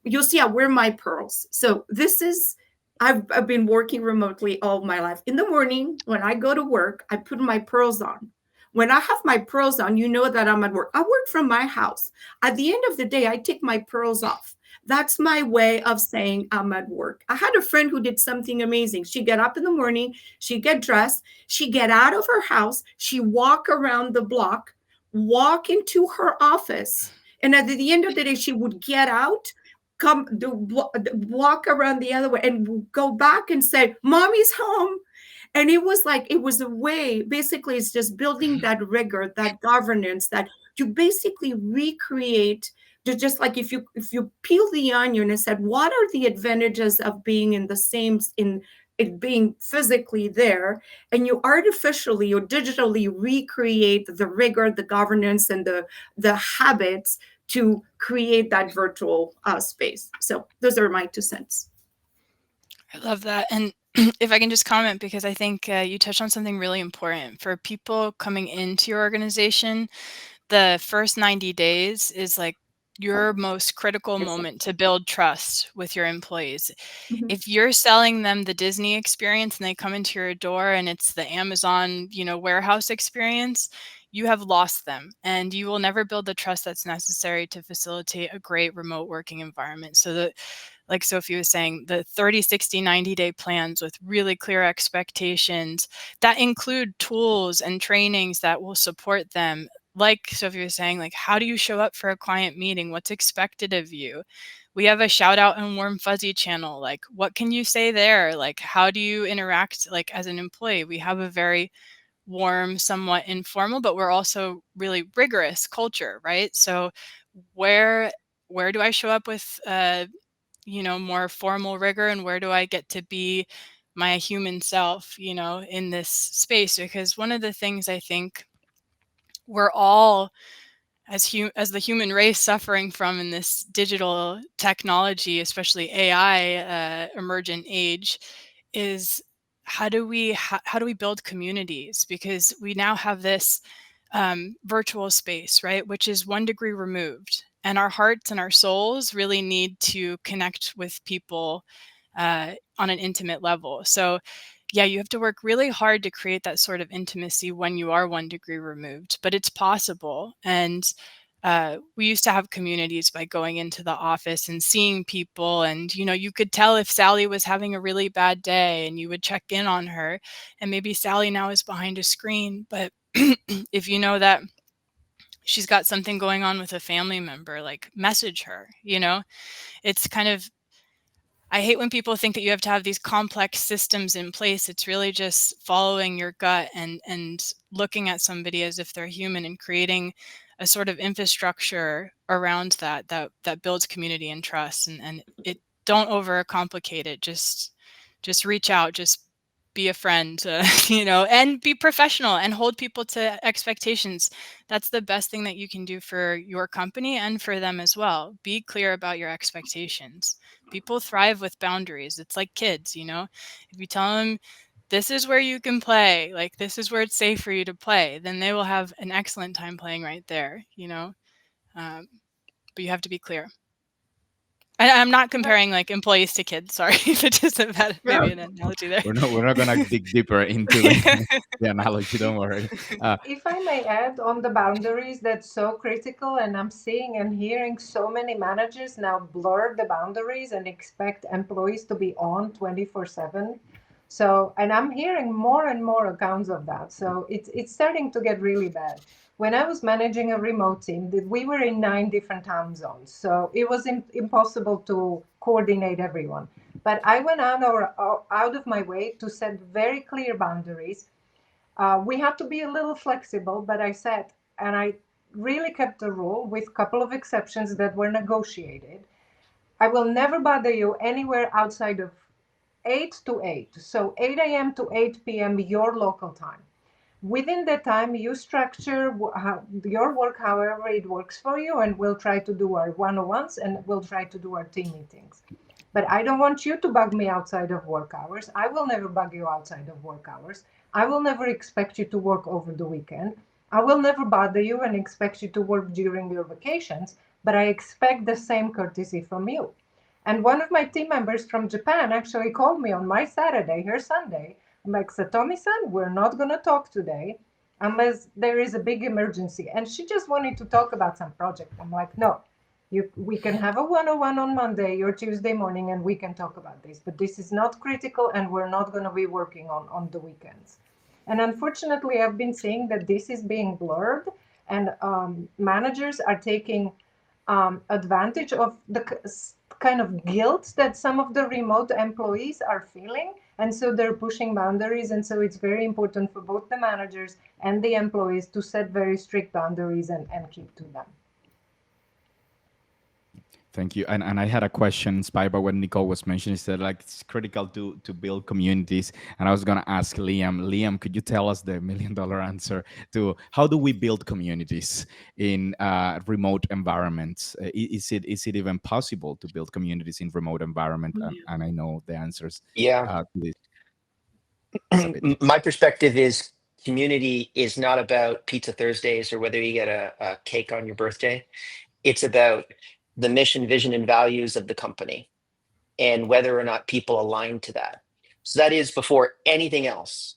you'll see I wear my pearls. So this is, I've been working remotely all my life. In the morning, when I go to work, I put my pearls on. When I have my pearls on, you know that I'm at work. I work from my house. At the end of the day, I take my pearls off. That's my way of saying I'm at work. I had a friend who did something amazing. She'd get up in the morning, she'd get dressed, she'd get out of her house, she'd walk around the block, walk into her office, and at the end of the day, she would get out, walk around the other way, and go back and say, "Mommy's home." And it was like, it was a way, basically, it's just building that rigor, that governance, that you basically recreate. Just like if you peel the onion and said, what are the advantages of being in the same, in it being physically there, and you artificially or digitally recreate the rigor, the governance, and the habits to create that virtual space. So those are my 2 cents. I love that. And if I can just comment, because I think you touched on something really important for people coming into your organization. The first 90 days is like your most critical Yes. moment to build trust with your employees. Mhm. If you're selling them the Disney experience and they come into your door and it's the Amazon, warehouse experience, you have lost them, and you will never build the trust that's necessary to facilitate a great remote working environment. So that, like Sophie was saying, the 30, 60, 90-day plans with really clear expectations that include tools and trainings that will support them. Like Sophie was saying, like, how do you show up for a client meeting? What's expected of you? We have a shout out and warm fuzzy channel. Like, what can you say there? Like, how do you interact like as an employee? We have a very warm, somewhat informal, but we're also really rigorous culture, right? So where do I show up with more formal rigor, and where do I get to be my human self, in this space? Because one of the things I think we're all as the human race suffering from in this digital technology, especially AI emergent age, is how do we build communities? Because we now have this virtual space, right, which is 1 degree removed, and our hearts and our souls really need to connect with people on an intimate level. So yeah, you have to work really hard to create that sort of intimacy when you are 1 degree removed, but it's possible. And we used to have communities by going into the office and seeing people, and you could tell if Sally was having a really bad day, and you would check in on her. And maybe Sally now is behind a screen, but if you know that she's got something going on with a family member, like, message her. It's kind of, I hate when people think that you have to have these complex systems in place. It's really just following your gut and looking at somebody as if they're human, and creating a sort of infrastructure around that builds community and trust. And it, don't overcomplicate it. Just reach out. Just be a friend, and be professional and hold people to expectations. That's the best thing that you can do for your company and for them as well. Be clear about your expectations. People thrive with boundaries. It's like kids, if you tell them this is where you can play, like, this is where it's safe for you to play, then they will have an excellent time playing right there. But you have to be clear. I'm not comparing like employees to kids. Sorry, but just about maybe an analogy there. We're not gonna dig deeper into the analogy. Don't worry. If I may add on the boundaries, that's so critical. And I'm seeing and hearing so many managers now blur the boundaries and expect employees to be on 24/7. So, and I'm hearing more and more accounts of that. So it's starting to get really bad. When I was managing a remote team, we were in 9 different time zones. So it was impossible to coordinate everyone. But I went out of my way to set very clear boundaries. We had to be a little flexible, but I said, and I really kept the rule with a couple of exceptions that were negotiated. I will never bother you anywhere outside of 8 to 8. So 8 a.m. to 8 p.m. your local time. Within that time, you structure your work however it works for you, and we'll try to do our one-on-ones and we'll try to do our team meetings. But I don't want you to bug me outside of work hours. I will never bug you outside of work hours. I will never expect you to work over the weekend. I will never bother you and expect you to work during your vacations, but I expect the same courtesy from you. And one of my team members from Japan actually called me on my Saturday, her Sunday. I'm like, Satomi-san, we're not going to talk today unless there is a big emergency. And she just wanted to talk about some project. I'm like, no, we can have a one-on-one on Monday or Tuesday morning and we can talk about this. But this is not critical and we're not going to be working on the weekends. And unfortunately, I've been seeing that this is being blurred and managers are taking advantage of the kind of guilt that some of the remote employees are feeling. And so they're pushing boundaries. And so it's very important for both the managers and the employees to set very strict boundaries and keep to them. Thank you. And I had a question inspired by what Nicole was mentioning. She said, like, it's critical to build communities. And I was going to ask Liam. Liam, could you tell us the $1 million answer to how do we build communities in remote environments? Is it even possible to build communities in remote environment? And I know the answers. Yeah. To this. My perspective is community is not about Pizza Thursdays or whether you get a cake on your birthday. It's about the mission, vision, and values of the company and whether or not people align to that. So that is before anything else.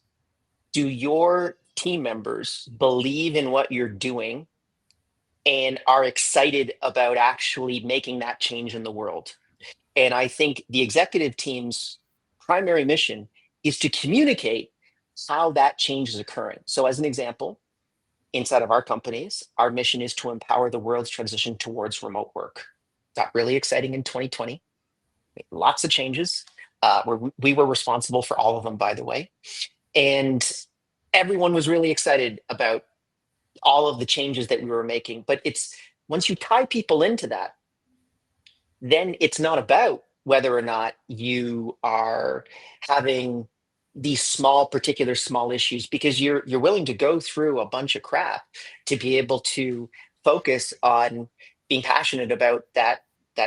Do your team members believe in what you're doing and are excited about actually making that change in the world? And I think the executive team's primary mission is to communicate how that change is occurring. So as an example, inside of our companies, our mission is to empower the world's transition towards remote work. Got really exciting in 2020. Lots of changes. We were responsible for all of them, by the way. And everyone was really excited about all of the changes that we were making. But it's once you tie people into that, then it's not about whether or not you are having these particular small issues, because you're willing to go through a bunch of crap to be able to focus on being passionate about that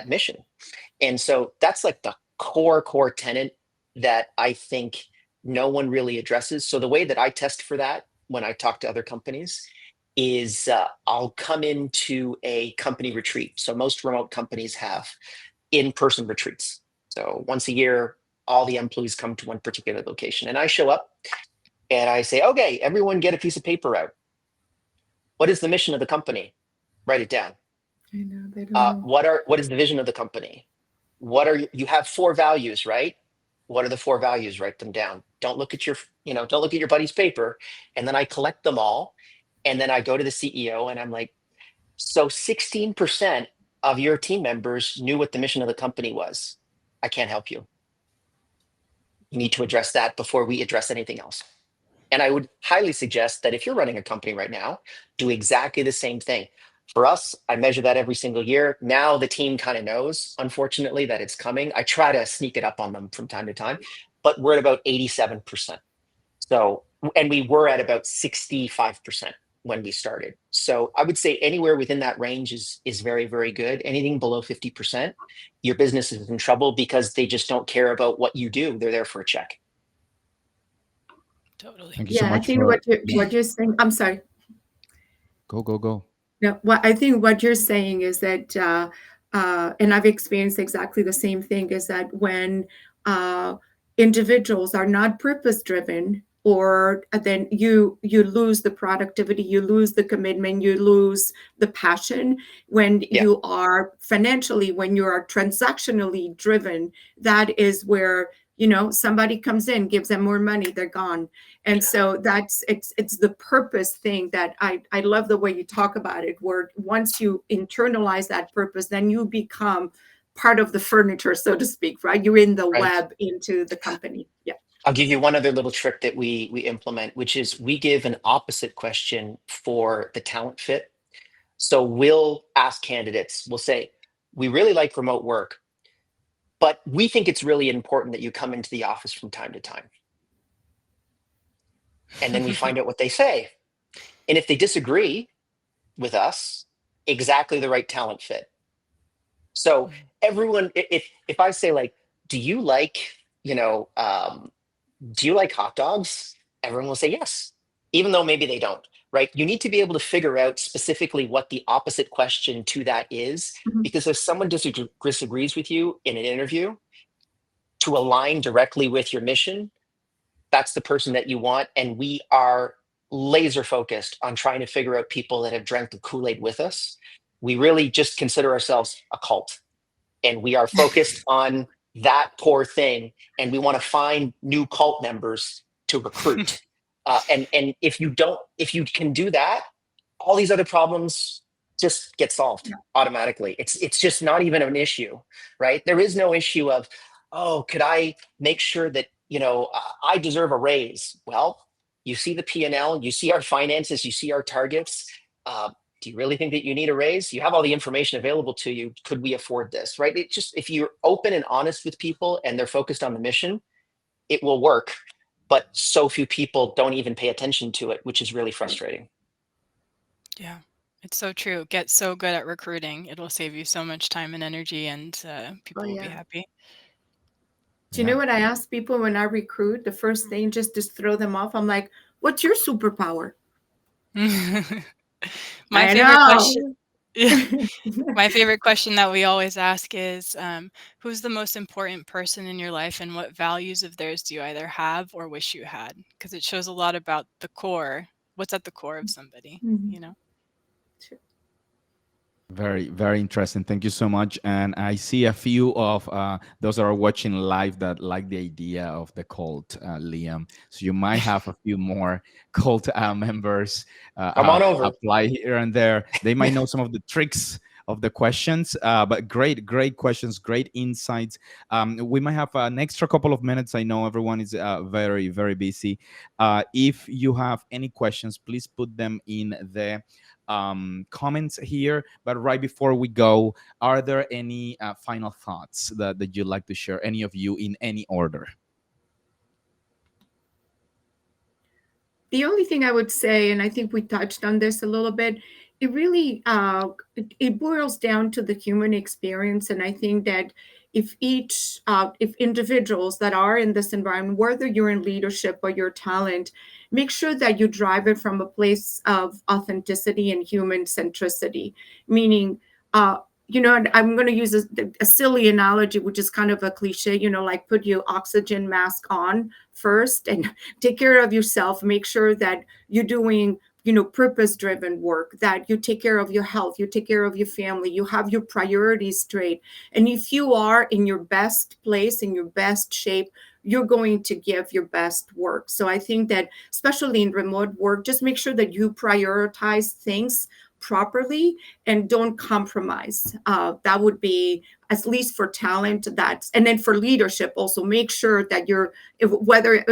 mission. And so that's like the core tenet that I think no one really addresses. So the way that I test for that when I talk to other companies is I'll come into a company retreat. So most remote companies have in-person retreats. So once a year, all the employees come to one particular location, and I show up and I say, okay, everyone get a piece of paper out. What is the mission of the company? Write it down. I know, they don't know. What is the vision of the company? You have 4 values, right? What are the 4 values? Write them down. Don't look at your buddy's paper. And then I collect them all. And then I go to the CEO and I'm like, so 16% of your team members knew what the mission of the company was. I can't help you. You need to address that before we address anything else. And I would highly suggest that if you're running a company right now, do exactly the same thing. For us, I measure that every single year. Now the team kind of knows, unfortunately, that it's coming. I try to sneak it up on them from time to time, but we're at about 87%. So, and we were at about 65% when we started. So I would say anywhere within that range is very, very good. Anything below 50%, your business is in trouble because they just don't care about what you do. They're there for a check. Totally. Thank you so Yeah, I much think for what you're saying. I'm sorry. Go. No, what I think what you're saying is that, and I've experienced exactly the same thing, is that when individuals are not purpose-driven, or then you lose the productivity, you lose the commitment, you lose the passion. When you are financially, when you are transactionally driven, that is where somebody comes in, gives them more money, they're gone. And so it's the purpose thing that I love the way you talk about it, where once you internalize that purpose, then you become part of the furniture, so to speak, right? You're in the web into the company. Yeah. I'll give you one other little trick that we implement, which is we give an opposite question for the talent fit. So we'll ask candidates, we'll say, we really like remote work, but we think it's really important that you come into the office from time to time. And then we find out what they say. And if they disagree with us, exactly the right talent fit. So everyone, if I say like, do you like, do you like hot dogs? Everyone will say yes, even though maybe they don't, right? You need to be able to figure out specifically what the opposite question to that is, Mhm. because if someone disagrees with you in an interview, to align directly with your mission, that's the person that you want. And we are laser focused on trying to figure out people that have drank the Kool-Aid with us. We really just consider ourselves a cult, and we are focused on that core thing, and we want to find new cult members to recruit. And if you can do that, all these other problems just get solved automatically. It's just not even an issue, right? There is no issue of, oh, could I make sure that I deserve a raise? Well, you see the P&L, you see our finances, you see our targets. Do you really think that you need a raise? You have all the information available to you. Could we afford this? Right? It just, if you're open and honest with people and they're focused on the mission, it will work. But so few people don't even pay attention to it, which is really frustrating. Yeah, it's so true. Get so good at recruiting. It'll save you so much time and energy, and Oh people will be yeah. happy. Do you know what I ask people when I recruit? The first thing, just to throw them off, I'm like, "What's your superpower?" My I favorite question. know. Yeah. My favorite question that we always ask is, who's the most important person in your life, and what values of theirs do you either have or wish you had? Because it shows a lot about the core, what's at the core of somebody, Mhm. you know? Very, very interesting. Thank you so much. And I see a few of those that are watching live that like the idea of the cult, Liam. So you might have a few more cult members Come on over. apply here and there. They might know some of the tricks of the questions, but great, great questions, great insights. We might have an extra couple of minutes. I know everyone is very, very busy. If you have any questions, please put them in the comments here. But right before we go, are there any final thoughts that you'd like to share, any of you, in any order? The only thing I would say, and I think we touched on this a little bit, it really it boils down to the human experience, and I think that if individuals that are in this environment, whether you're in leadership or your talent, make sure that you drive it from a place of authenticity and human centricity, meaning. And I'm going to use a silly analogy, which is kind of a cliche, like put your oxygen mask on first and take care of yourself, make sure that you're doing purpose driven work, that you take care of your health, you take care of your family, you have your priorities straight. And if you are in your best place, in your best shape, you're going to give your best work. So I think that especially in remote work, just make sure that you prioritize things properly and don't compromise. That would be, at least for talent, and then for leadership also, make sure that whether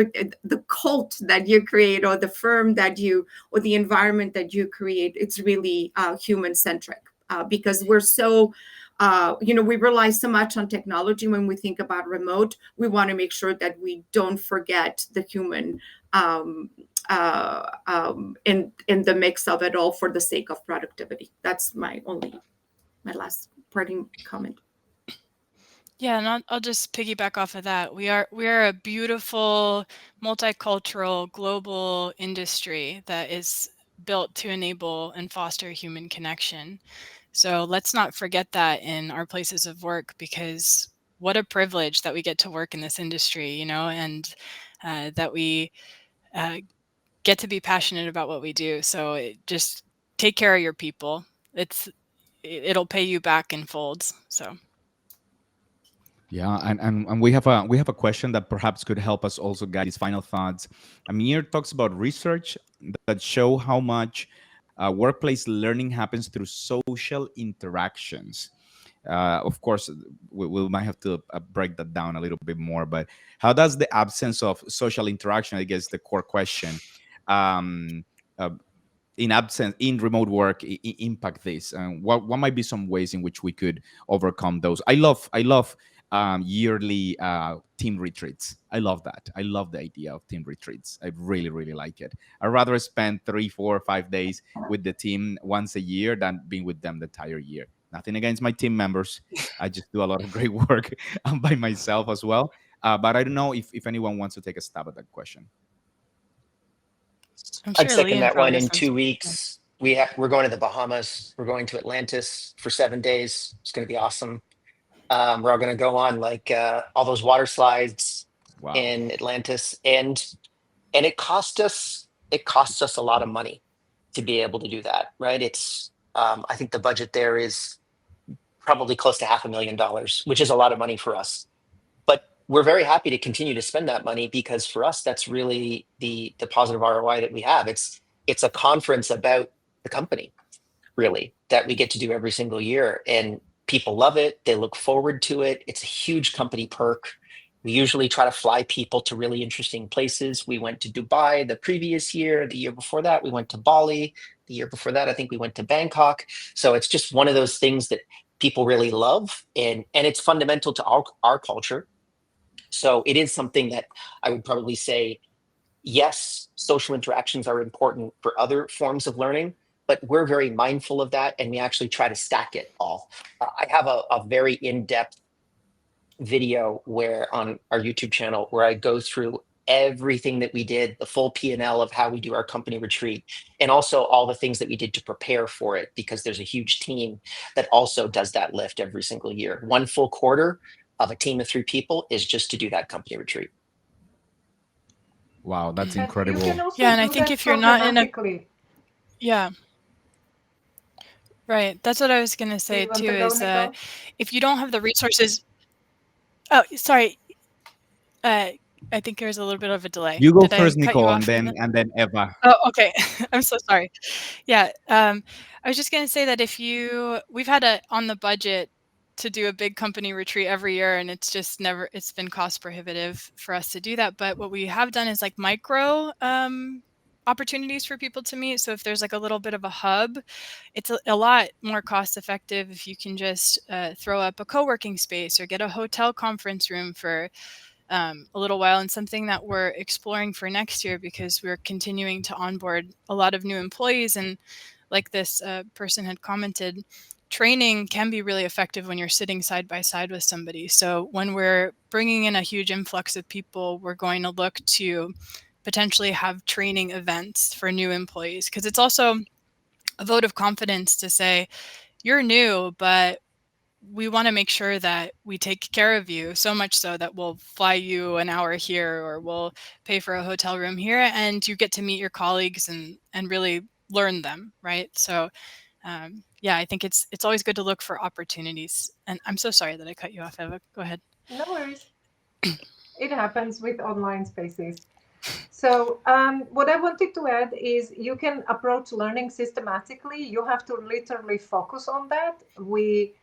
the cult that you create or the firm or the environment that you create, it's really human centric, because we're so we rely so much on technology when we think about remote. We want to make sure that we don't forget the human in the mix of it all, for the sake of productivity. That's my last parting comment. Yeah, and I'll just piggyback off of that. We are a beautiful, multicultural, global industry that is built to enable and foster human connection. So let's not forget that in our places of work, because what a privilege that we get to work in this industry, and that we uh, get to be passionate about what we do. So just take care of your people. It'll pay you back in folds. So. Yeah, and we have a question that perhaps could help us also guide these final thoughts. Amir talks about research that show how much workplace learning happens through social interactions. Of course, we might have to break that down a little bit more. But how does the absence of social interaction, I guess, the core question, um, uh, in remote work, impact this? And what might be some ways in which we could overcome those? I love yearly team retreats. I love that. I love the idea of team retreats. I really, really like it. I'd rather spend 3, 4, 5 days with the team once a year than being with them the entire year. Nothing against my team members. I just do a lot of great work by myself as well. But I don't know if anyone wants to take a stab at that question. I'm I'd sure second Leon that one. probably has In some. 2 weeks, we're going to the Bahamas. We're going to Atlantis for 7 days. It's going to be awesome. We're all going to go on like all those water slides Wow. in Atlantis, and it costs us a lot of money to be able to do that, right? I think the budget there is probably close to $500,000, which is a lot of money for us. But we're very happy to continue to spend that money because for us, that's really the positive ROI that we have. It's a conference about the company, really, that we get to do every single year. And people love it. They look forward to it. It's a huge company perk. We usually try to fly people to really interesting places. We went to Dubai the previous year. The year before that, we went to Bali. The year before that, I think we went to Bangkok. So it's just one of those things that people really love. And it's fundamental to our culture. So it is something that I would probably say, yes, social interactions are important for other forms of learning, but we're very mindful of that, and we actually try to stack it all. I have a very in-depth video where on our YouTube channel where I go through everything that we did, the full P&L of how we do our company retreat, and also all the things that we did to prepare for it, because there's a huge team that also does that lift every single year. One full quarter of a team of 3 people is just to do that company retreat. Wow, that's And you can incredible. also Yeah, and I do think that if you're not in a programmatically. yeah, right. That's what I was gonna Do say you want too. to go, Is Nicole? if you don't have the resources. Oh, sorry. Uh, I think there was a little bit of a delay. You go Did I first, cut you Nicole, off again? and then Eva. Oh, okay. I'm so sorry. Yeah, I was just gonna say that we've had a on the budget to do a big company retreat every year, and it's been cost prohibitive for us to do that. But what we have done is like micro opportunities for people to meet. So if there's like a little bit of a hub, it's a lot more cost effective if you can just throw up a co-working space or get a hotel conference room for a little while, and something that we're exploring for next year because we're continuing to onboard a lot of new employees. And like this person had commented, training can be really effective when you're sitting side by side with somebody. So when we're bringing in a huge influx of people, we're going to look to potentially have training events for new employees, because it's also a vote of confidence to say, you're new, but we want to make sure that we take care of you, so much so that we'll fly you an hour here, or we'll pay for a hotel room here, and you get to meet your colleagues and really learn them, right? So yeah, I think it's always good to look for opportunities. And I'm so sorry that I cut you off, Eva. Go ahead. No worries. It happens with online spaces. So what I wanted to add is you can approach learning systematically. You have to literally focus on that. We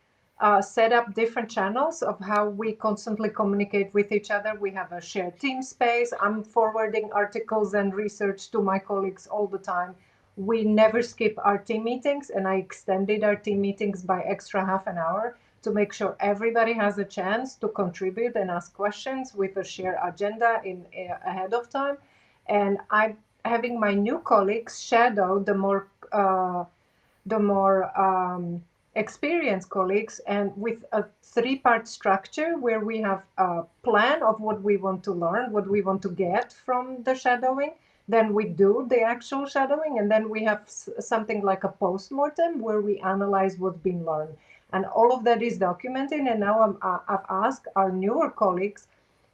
set up different channels of how we constantly communicate with each other. We have a shared team space. I'm forwarding articles and research to my colleagues all the time. We never skip our team meetings, and I extended our team meetings by extra half an hour to make sure everybody has a chance to contribute and ask questions with a shared agenda ahead of time. And I'm having my new colleagues shadow the more experienced colleagues, and with a 3-part structure where we have a plan of what we want to learn, what we want to get from the shadowing. Then we do the actual shadowing, and then we have something like a post-mortem where we analyze what's been learned. And all of that is documented. And now I've asked our newer colleagues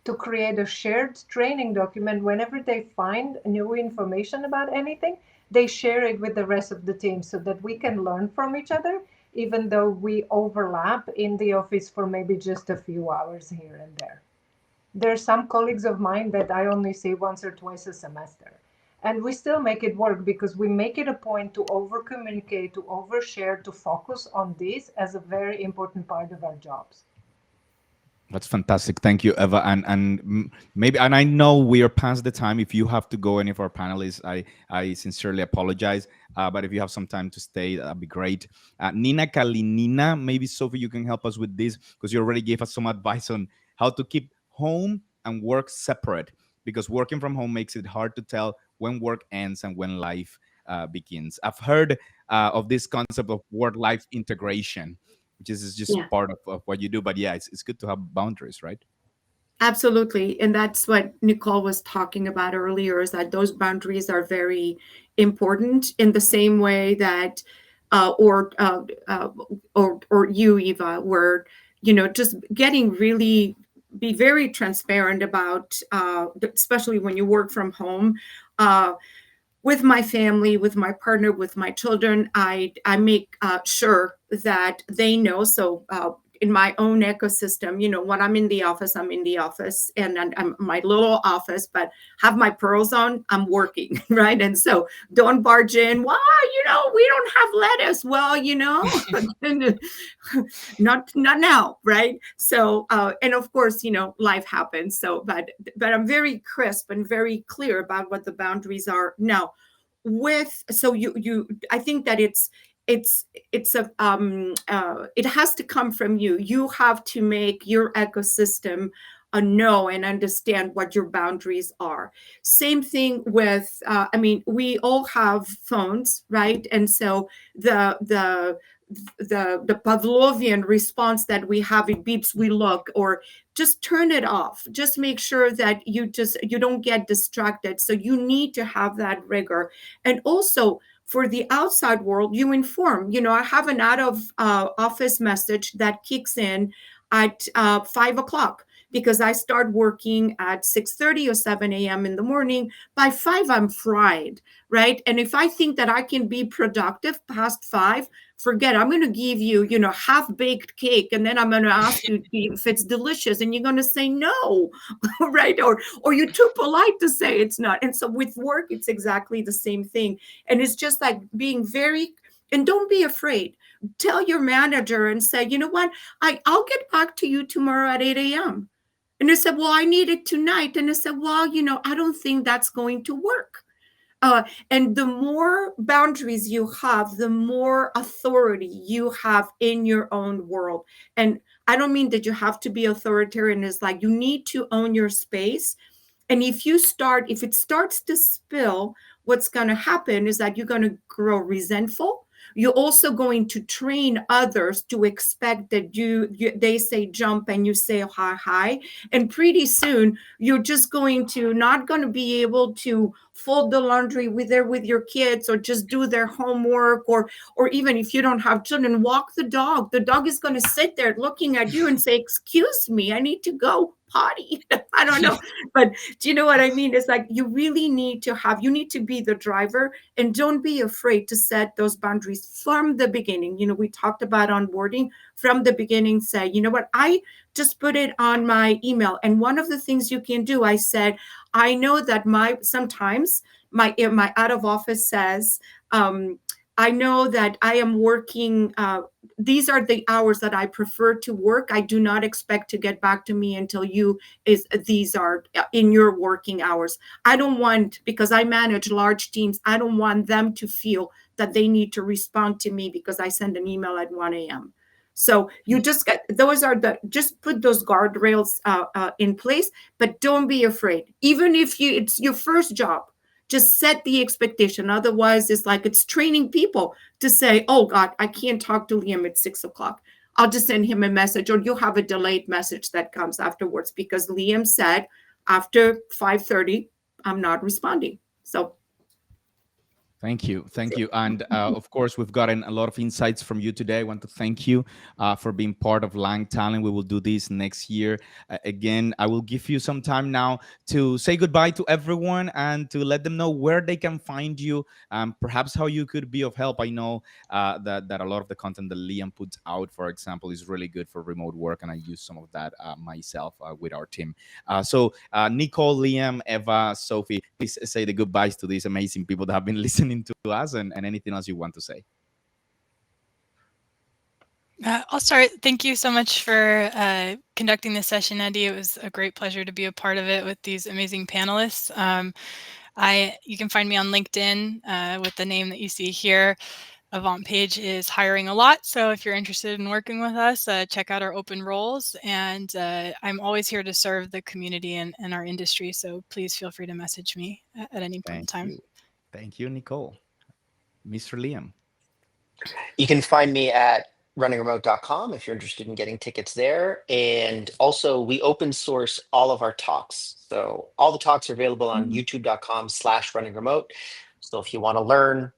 to create a shared training document. Whenever they find new information about anything, they share it with the rest of the team so that we can learn from each other, even though we overlap in the office for maybe just a few hours here and there. There are some colleagues of mine that I only see once or twice a semester. And we still make it work because we make it a point to over communicate, to overshare, to focus on this as a very important part of our jobs. That's fantastic. Thank you, Eva. And maybe, and I know we are past the time. If you have to go, any of our panelists, I sincerely apologize. But if you have some time to stay, that'd be great. Nina Kalinina, maybe Sophie, you can help us with this because you already gave us some advice on how to keep home and work separate. Because working from home makes it hard to tell when work ends and when life begins. I've heard of this concept of work-life integration, which is just Yeah. part of what you do. But yeah, it's good to have boundaries, right? Absolutely. And that's what Nicole was talking about earlier, is that those boundaries are very important in the same way that, uh, or, uh, uh, or you, Eva, were, just getting really, be very transparent about, especially when you work from home. Uh, with my family, with my partner, with my children, I make sure that they know. So in my own ecosystem, when I'm in the office, I'm in the office, and I'm my little office, but have my pearls on, I'm working, right? And so don't barge in. Why, we don't have lettuce. Well, not now, right? So and of course, life happens. So but I'm very crisp and very clear about what the boundaries are now. With so you I think that it's a it has to come from you. You have to make your ecosystem know and understand what your boundaries are. Same thing with I mean, we all have phones, right? And so the Pavlovian response that we have, it beeps, we look, or just turn it off. Just make sure that you don't get distracted. So you need to have that rigor. And also for the outside world, you inform. I have an out of office message that kicks in at 5 o'clock, because I start working at 6:30 or 7 a.m. in the morning. By 5, I'm fried, right? And if I think that I can be productive past 5, forget it. I'm going to give you, half baked cake, and then I'm going to ask you if it's delicious, and you're going to say no, right? Or you're too polite to say it's not. And so with work, it's exactly the same thing. And it's just like being very, and don't be afraid. Tell your manager and say, you know what, I'll get back to you tomorrow at 8 a.m. And they said, well, I need it tonight. And I said, well, I don't think that's going to work. Uh, and the more boundaries you have, the more authority you have in your own world. And I don't mean that you have to be authoritarian. It's like you need to own your space. And if it starts to spill, what's going to happen is that you're going to grow resentful. You're also going to train others to expect that they say jump and you say hi hi, and pretty soon you're just going to not going to be able to fold the laundry with your kids, or just do their homework, or even if you don't have children, walk the dog. The dog is going to sit there looking at you and say, excuse me, I need to go potty. I don't know, but do you know what I mean? It's like you really you need to be the driver, and don't be afraid to set those boundaries from the beginning. We talked about onboarding from the beginning. Say, you know what, I just put it on my email. And one of the things you can do, I said, I know that sometimes my out of office says, I know that I am working. These are the hours that I prefer to work. I do not expect to get back to me until these are in your working hours. I don't want, because I manage large teams, I don't want them to feel that they need to respond to me because I send an email at 1 a.m. So you just put those guardrails in place, but don't be afraid. Even if it's your first job, just set the expectation. Otherwise, it's training people to say, oh God, I can't talk to Liam at 6 o'clock. I'll just send him a message, or you'll have a delayed message that comes afterwards because Liam said after 5:30, I'm not responding. So Thank you, and of course, we've gotten a lot of insights from you today. I want to thank you for being part of LangTalent. We will do this next year again. I will give you some time now to say goodbye to everyone and to let them know where they can find you, perhaps how you could be of help. I know that a lot of the content that Liam puts out, for example, is really good for remote work, and I use some of that myself with our team. So, Nicole, Liam, Eva, Sophie, please say the goodbyes to these amazing people that have been listening to us, and anything else you want to say. I'll start. Thank you so much for conducting this session, Eddie. It was a great pleasure to be a part of it with these amazing panelists. You can find me on LinkedIn with the name that you see here. Avant Page is hiring a lot, so if you're interested in working with us, check out our open roles. And I'm always here to serve the community and our industry, so please feel free to message me at any point in Thank time. you. Thank you, Nicole. Mr. Liam. You can find me at runningremote.com if you're interested in getting tickets there. And also, we open source all of our talks. So all the talks are available on youtube.com/runningremote. So if you want to learn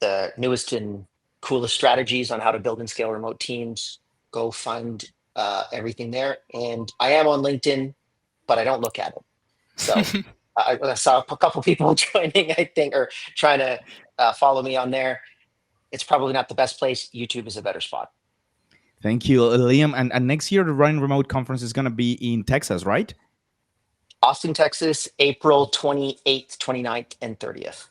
the newest and coolest strategies on how to build and scale remote teams, go find everything there. And I am on LinkedIn, but I don't look at it. So I saw a couple people joining, I think, or trying to follow me on there. It's probably not the best place. YouTube is a better spot. Thank you, Liam. And next year, the Running Remote conference is going to be in Texas, right? Austin, Texas, April 28th, 29th, and 30th,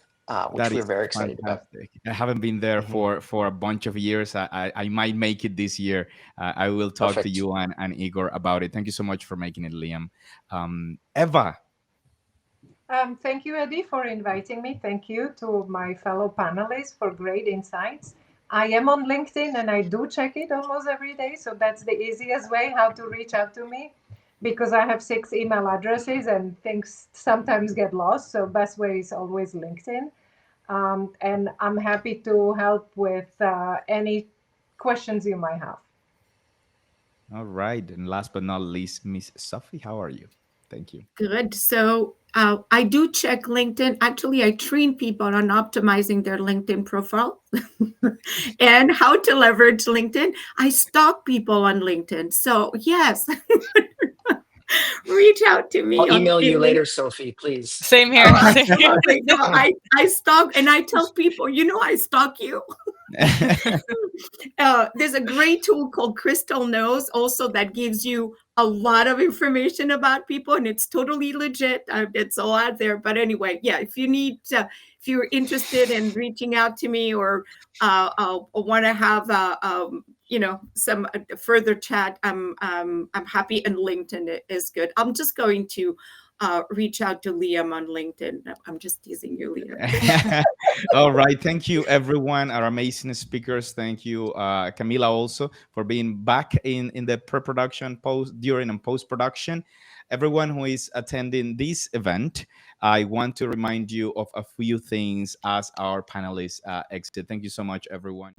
which That we're is very excited about. fantastic. I haven't been there for a bunch of years. I might make it this year. I will talk to Perfect. you and Igor about it. Thank you so much for making it, Liam. Eva. Thank you, Eddie, for inviting me. Thank you to my fellow panelists for great insights. I am on LinkedIn and I do check it almost every day. So that's the easiest way how to reach out to me because I have 6 email addresses and things sometimes get lost. So best way is always LinkedIn. And I'm happy to help with any questions you might have. All right. And last but not least, Miss Sophie, how are you? Thank you. Good. So I do check LinkedIn. Actually, I train people on optimizing their LinkedIn profile and how to leverage LinkedIn. I stalk people on LinkedIn. So yes, reach out to me I'll on email you in later, Sophie, please. Same here. Oh, Same here. absolutely. No, I stalk and I tell people, I stalk you. There's a great tool called Crystal Knows also that gives you a lot of information about people and it's totally legit. It's all out there. But anyway, yeah, if you're interested in reaching out to me or want to have some further chat, I'm happy, and LinkedIn is good. I'm just going to reach out to Liam on LinkedIn. No, I'm just teasing you, Liam. All right. Thank you, everyone. Our amazing speakers. Thank you, Camila, also for being back in the pre-production, during and post-production. Everyone who is attending this event, I want to remind you of a few things as our panelists exit. Thank you so much, everyone.